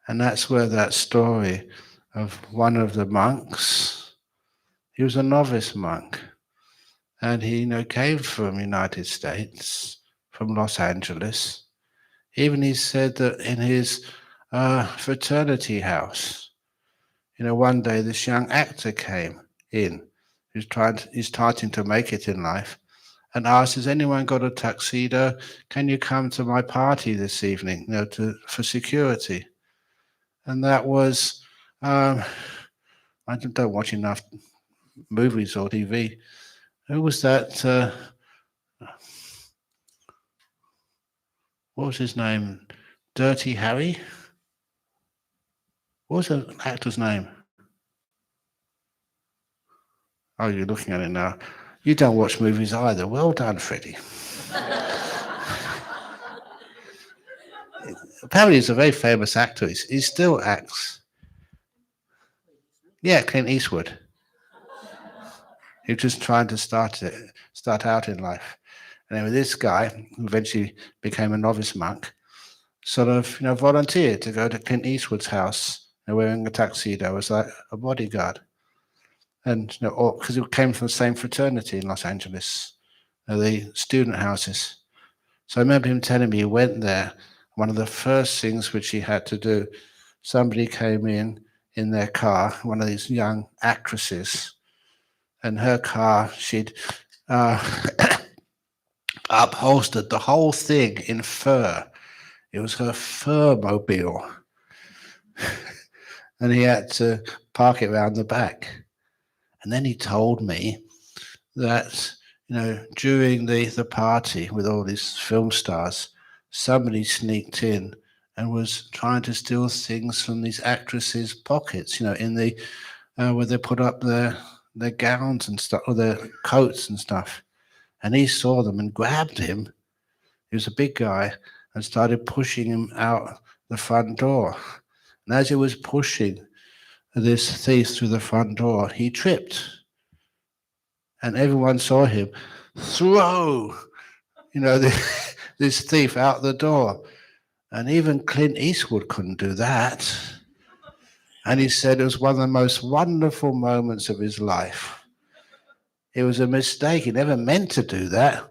And that's where that story of one of the monks, he was a novice monk, and he came from United States, from Los Angeles. Even he said that in his fraternity house, one day this young actor came in he's starting to make it in life, and asked, "Has anyone got a tuxedo? Can you come to my party this evening, for security?" And that was, I don't watch enough movies or TV. Who was that? What was his name? Dirty Harry? What was the actor's name? Oh, you're looking at it now. You don't watch movies either. Well done, Freddie. Apparently, he's a very famous actor. He still acts. Yeah, Clint Eastwood. He was just trying to start out in life. And then with this guy, who eventually became a novice monk, sort of, volunteered to go to Clint Eastwood's house, wearing a tuxedo as like a bodyguard. And, because he came from the same fraternity in Los Angeles, the student houses. So I remember him telling me he went there. One of the first things which he had to do, somebody came in their car, one of these young actresses, and her car, she'd upholstered the whole thing in fur. It was her fur mobile. And he had to park it around the back. And then he told me that, during the party with all these film stars, somebody sneaked in and was trying to steal things from these actresses' pockets, in the where they put up their gowns and stuff, or their coats and stuff. And he saw them and grabbed him. He was a big guy, and started pushing him out the front door. And as he was pushing this thief through the front door, he tripped. And everyone saw him throw, this thief out the door. And even Clint Eastwood couldn't do that. And he said it was one of the most wonderful moments of his life. It was a mistake. He never meant to do that.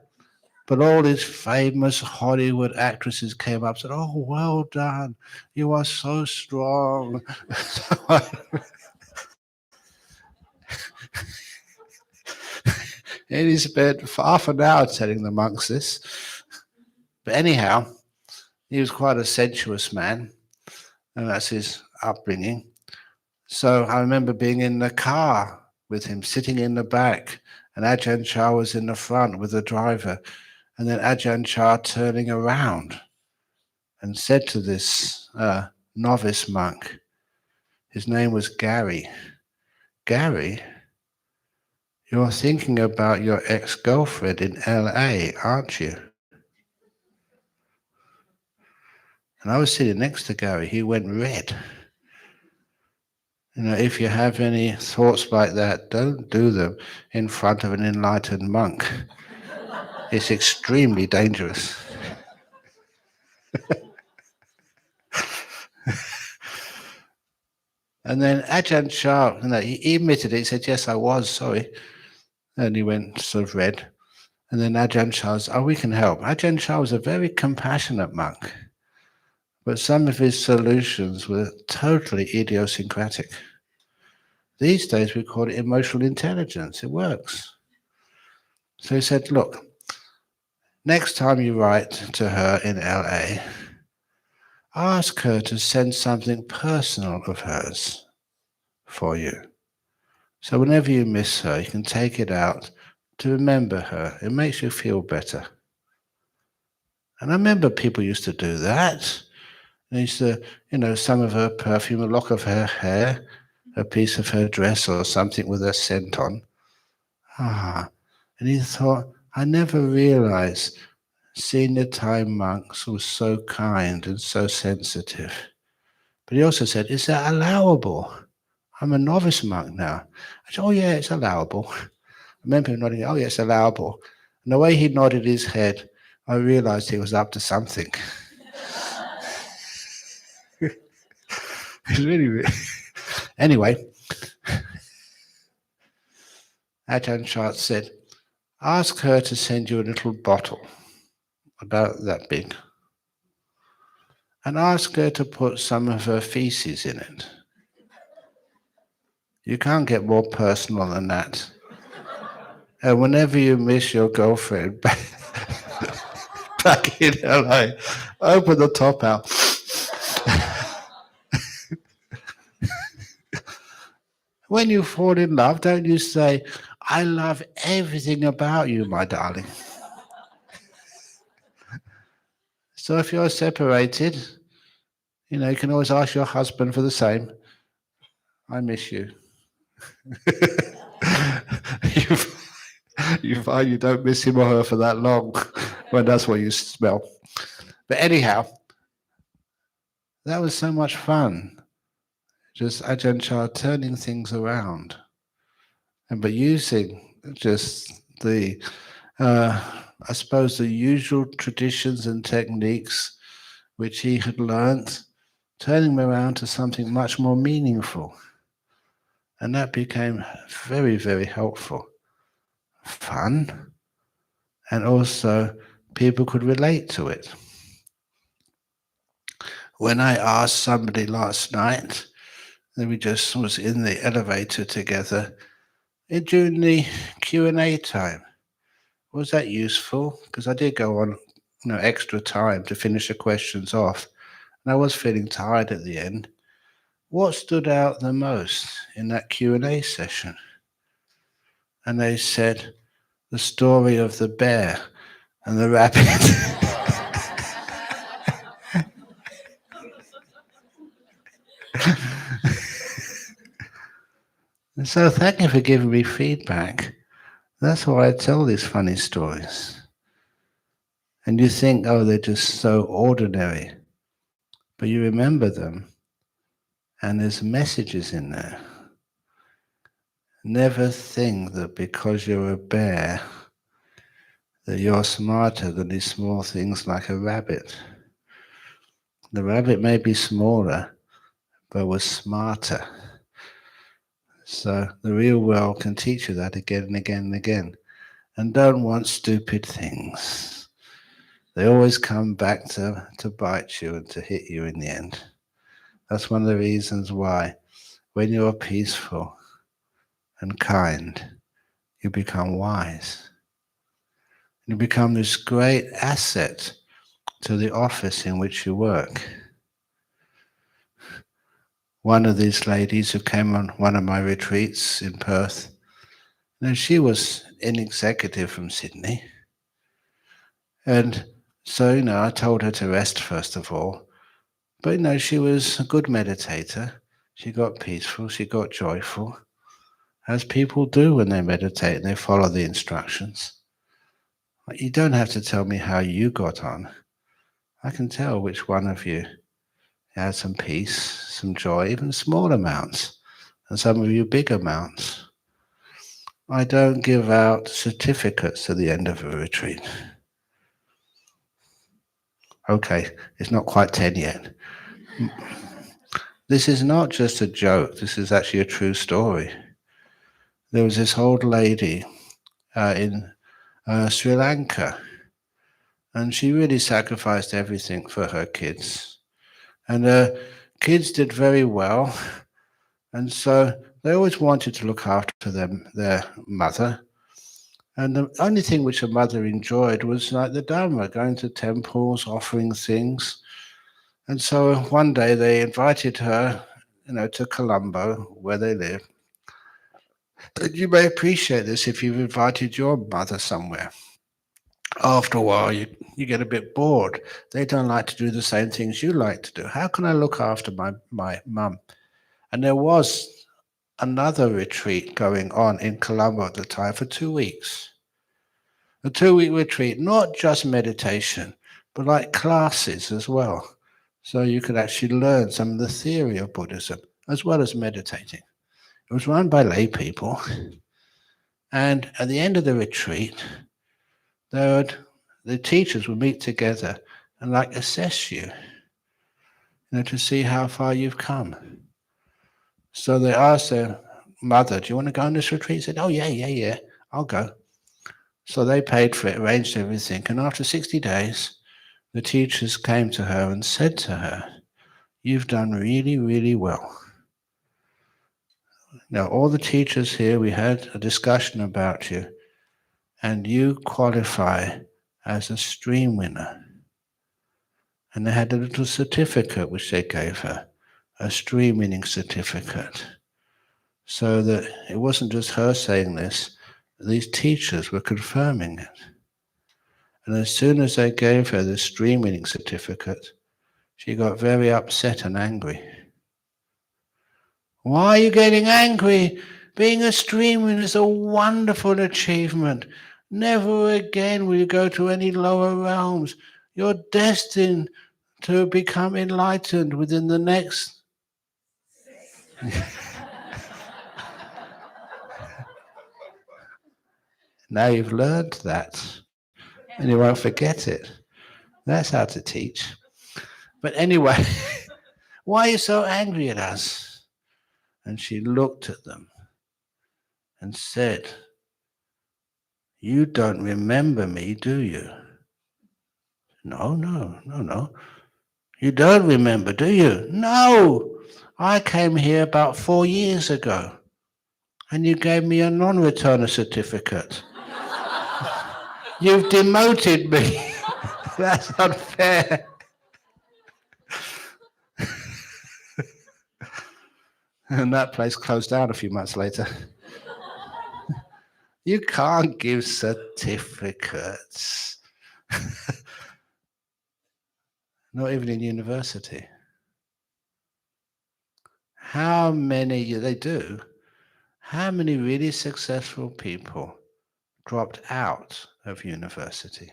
But all these famous Hollywood actresses came up and said, "Oh, well done. You are so strong." And he spent half an hour telling the monks this. But anyhow, he was quite a sensuous man, and that's his upbringing. So I remember being in the car with him, sitting in the back, and Ajahn Chah was in the front with the driver. And then Ajahn Chah turning around and said to this novice monk, His name was Gary. Gary, you're thinking about your ex-girlfriend in LA, aren't you? And I was sitting next to Gary. He went red. If you have any thoughts like that, don't do them in front of an enlightened monk. It's extremely dangerous. And then Ajahn Chah, he admitted it. He said, "Yes, I was sorry." And he went sort of red. And then Ajahn Chah said, "Oh, we can help." Ajahn Chah was a very compassionate monk, but some of his solutions were totally idiosyncratic. These days we call it emotional intelligence. It works. So he said, "Look, next time you write to her in LA, ask her to send something personal of hers for you. So whenever you miss her, you can take it out to remember her. It makes you feel better." And I remember people used to do that. They used to, some of her perfume, a lock of her hair, a piece of her dress or something with her scent on. And he thought, I never realized senior time monks were so kind and so sensitive. But he also said, is that allowable? I'm a novice monk now. I said, oh yeah, it's allowable. I remember him nodding, oh yeah, it's allowable. And the way he nodded his head, I realized he was up to something. It's really. Anyway, Ajahn Chah said, ask her to send you a little bottle about that big, and ask her to put some of her feces in it. You can't get more personal than that. And whenever you miss your girlfriend back in LA, open the top out. When you fall in love, don't you say, I love everything about you, my darling. So if you're separated, you can always ask your husband for the same. I miss you. you find you don't miss him or her for that long when that's what you smell. But anyhow, that was so much fun. Just Ajahn Chah turning things around. But using just I suppose, the usual traditions and techniques which he had learnt, turning them around to something much more meaningful. And that became very, very helpful. Fun, and also people could relate to it. When I asked somebody last night, and we just was in the elevator together, during the Q&A time, was that useful? Because I did go on extra time to finish the questions off, and I was feeling tired at the end. What stood out the most in that Q&A session? And they said, the story of the bear and the rabbit. And so thank you for giving me feedback. That's why I tell these funny stories. And you think, oh, they're just so ordinary. But you remember them, and there's messages in there. Never think that because you're a bear, that you're smarter than these small things like a rabbit. The rabbit may be smaller, but was smarter. So the real world can teach you that again and again and again. And don't want stupid things. They always come back to bite you and to hit you in the end. That's one of the reasons why when you're peaceful and kind, you become wise. You become this great asset to the office in which you work. One of these ladies who came on one of my retreats in Perth, she was an executive from Sydney. And so, I told her to rest first of all. But, she was a good meditator. She got peaceful, she got joyful, as people do when they meditate and they follow the instructions. You don't have to tell me how you got on. I can tell which one of you had some peace, some joy, even small amounts, and some of you big amounts. I don't give out certificates at the end of a retreat. Okay, it's not quite 10 yet. This is not just a joke, this is actually a true story. There was this old lady in Sri Lanka, and she really sacrificed everything for her kids. And her kids did very well, and so they always wanted to look after their mother. And the only thing which her mother enjoyed was like the Dharma, going to temples, offering things. And so one day they invited her, to Colombo, where they live. And you may appreciate this if you've invited your mother somewhere. After a while, you get a bit bored. They don't like to do the same things you like to do. How can I look after my mum? And there was another retreat going on in Colombo at the time for 2 weeks. A 2 week retreat, not just meditation, but like classes as well. So you could actually learn some of the theory of Buddhism as well as meditating. It was run by lay people. And at the end of the retreat, the teachers would meet together and like assess you, to see how far you've come. So they asked their mother, "Do you want to go on this retreat?" She said, "Oh, yeah, I'll go." So they paid for it, arranged everything. And after 60 days, the teachers came to her and said to her, "You've done really, really well. Now, all the teachers here, we had a discussion about you, and you qualify as a stream winner." And they had a little certificate which they gave her, a stream winning certificate. So that it wasn't just her saying this, these teachers were confirming it. And as soon as they gave her the stream winning certificate, she got very upset and angry. "Why are you getting angry? Being a stream winner is a wonderful achievement. Never again will you go to any lower realms. You're destined to become enlightened within the next..." Now you've learned that, and you won't forget it. That's how to teach. But anyway, "Why are you so angry at us?" And she looked at them and said, "You don't remember me, do you?" No. "You don't remember, do you?" "No. I came here about 4 years ago, and you gave me a non-returner certificate. You've demoted me." That's unfair. And that place closed down a few months later. You can't give certificates. Not even in university. How many, they do, how many really successful people dropped out of university?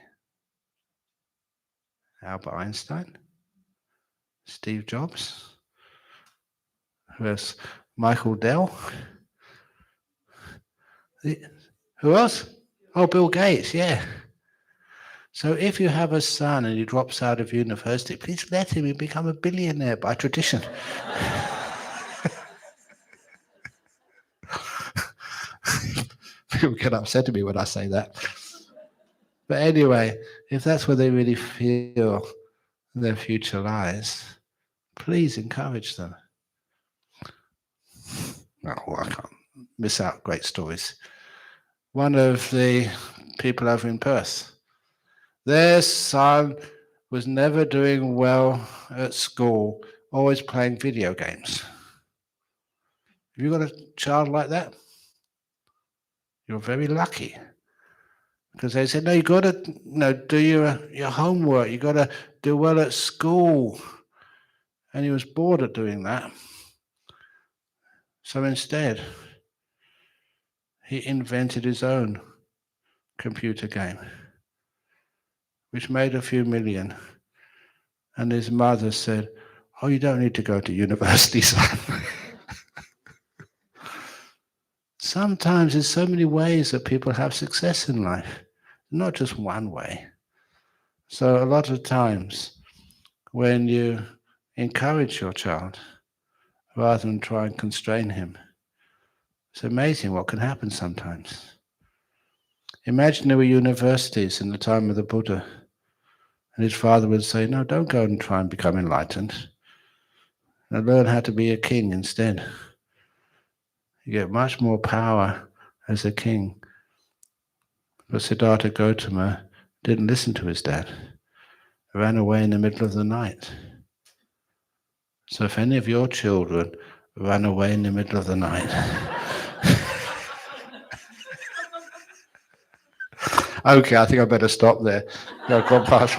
Albert Einstein, Steve Jobs, who else? Michael Dell. Who else? Oh, Bill Gates, yeah. So if you have a son and he drops out of university, please let him become a billionaire by tradition. People get upset at me when I say that. But anyway, if that's where they really feel their future lies, please encourage them. Oh, I can't miss out great stories. One of the people over in Perth, their son was never doing well at school, always playing video games. Have you got a child like that? You're very lucky. Because they said, "No, you got to do your homework. You got to do well at school." And he was bored at doing that. So instead, he invented his own computer game, which made a few million. And his mother said, "Oh, you don't need to go to university, son." Sometimes there's so many ways that people have success in life, not just one way. So a lot of times when you encourage your child rather than try and constrain him, it's amazing what can happen sometimes. Imagine there were universities in the time of the Buddha, and his father would say, "No, don't go and try and become enlightened. And learn how to be a king instead. You get much more power as a king." But Siddhartha Gautama didn't listen to his dad, ran away in the middle of the night. So if any of your children run away in the middle of the night, okay, I think I better stop there. I've gone past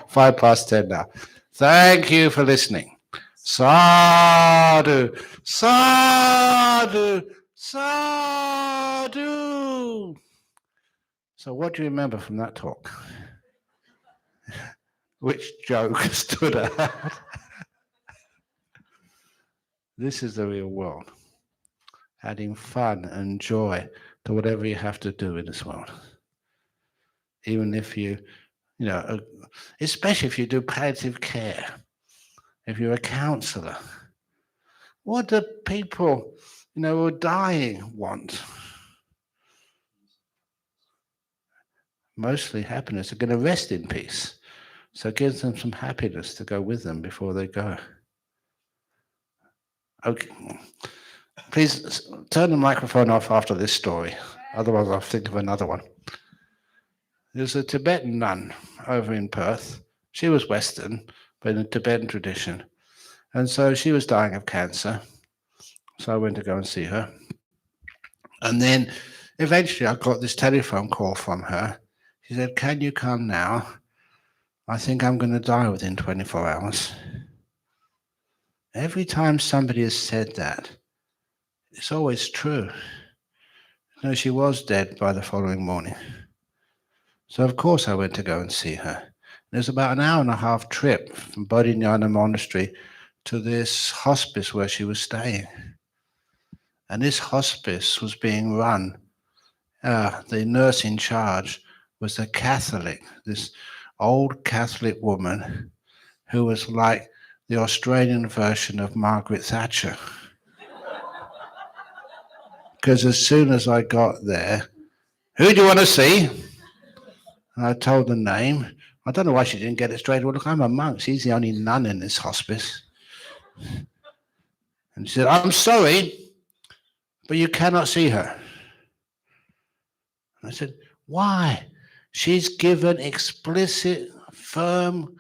5 past 10 now. Thank you for listening. Sadhu, sadhu, sadhu. So what do you remember from that talk? Which joke stood out? This is the real world. Adding fun and joy to whatever you have to do in this world. Even if especially if you do palliative care, if you're a counselor, what do people, who are dying want? Mostly happiness. They're going to rest in peace. So it gives them some happiness to go with them before they go. Okay. Please turn the microphone off after this story. Otherwise, I'll think of another one. There's a Tibetan nun over in Perth. She was Western, but in the Tibetan tradition. And so she was dying of cancer. So I went to go and see her. And then eventually I got this telephone call from her. She said, "Can you come now? I think I'm going to die within 24 hours. Every time somebody has said that, it's always true. No, she was dead by the following morning. So of course I went to go and see her. It was about an hour and a half trip from Bodhinyana Monastery to this hospice where she was staying. And this hospice was being run. The nurse in charge was a Catholic, this old Catholic woman who was like the Australian version of Margaret Thatcher. Because as soon as I got there, "Who do you want to see?" And I told the name. I don't know why she didn't get it straight. "Well, look, I'm a monk. She's the only nun in this hospice." And she said, "I'm sorry, but you cannot see her." And I said, "Why?" "She's given explicit, firm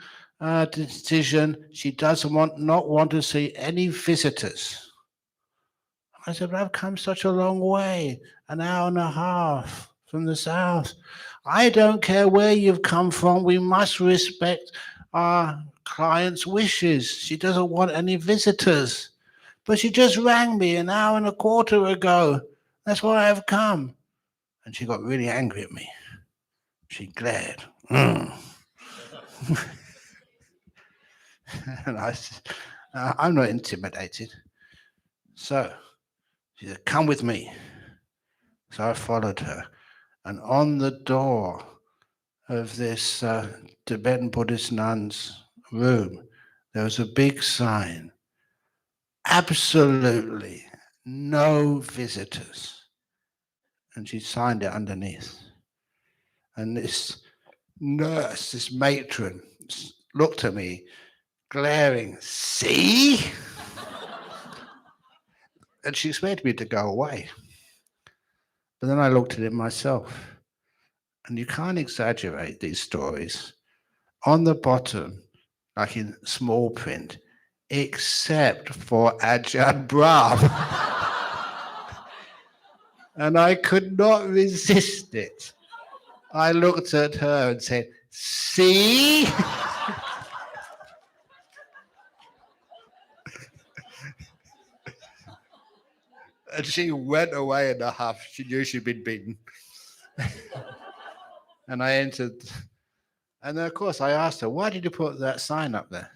decision. She doesn't not want to see any visitors." I said, "But I've come such a long way, an hour and a half from the south. I don't care where you've come from. We must respect our client's wishes. She doesn't want any visitors. But she just rang me an hour and a quarter ago. That's why I've come." And she got really angry at me. She glared. And I said, "I'm not intimidated." So she said, "Come with me." So I followed her. And on the door of this Tibetan Buddhist nun's room, there was a big sign: "Absolutely no visitors." And she signed it underneath. And this nurse, this matron, looked at me, glaring, "See?" And she expected me to go away. But then I looked at it myself. And you can't exaggerate these stories. On the bottom, like in small print, "Except for Ajahn Brahm." And I could not resist it. I looked at her and said, "See?" And she went away in a huff. She knew she'd been beaten. And I entered. And then, of course, I asked her, why did you put that sign up there?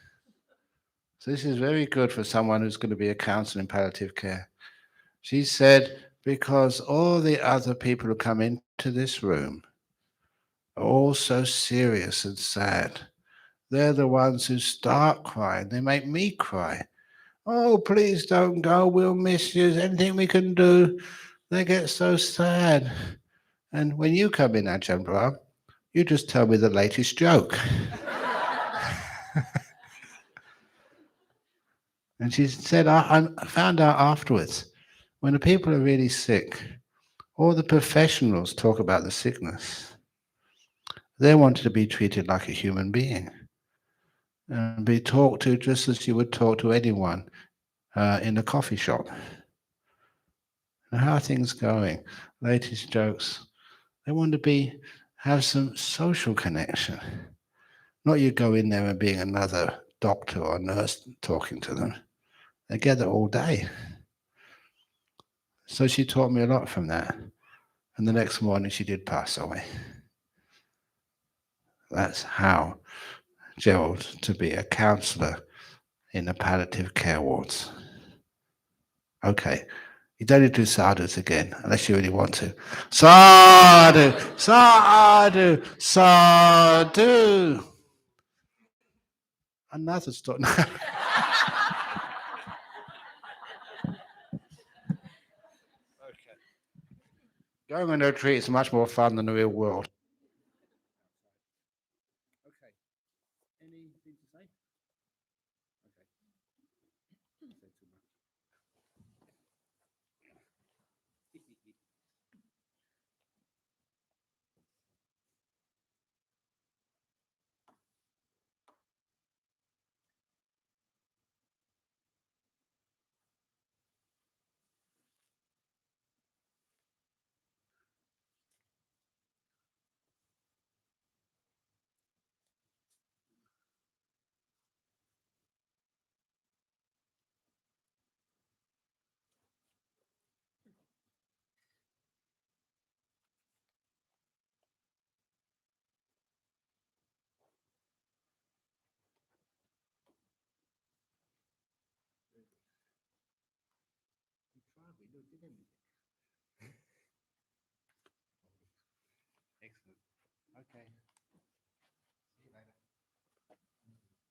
So this is very good for someone who's going to be a counselor in palliative care. She said, because all the other people who come into this room are all so serious and sad. They're the ones who start crying. They make me cry. Oh, please don't go. We'll miss you. Is there anything we can do? They get so sad. And when you come in, Ajahn Brahm, you just tell me the latest joke. And she said, I found out afterwards, when the people are really sick, all the professionals talk about the sickness. They wanted to be treated like a human being and be talked to just as you would talk to anyone in a coffee shop. And how are things going? Latest jokes. They want to have some social connection. Not you go in there and being another doctor or nurse talking to them. They get that all day. So she taught me a lot from that. And the next morning she did pass away. That's how Gerald to be a counsellor in the palliative care wards. Okay. You don't need to do sadhus again, unless you really want to. Sadhu, sadhu, sadhu. Another story. Going on a retreat is much more fun than the real world. Okay. Anything to say? Excellent. Okay.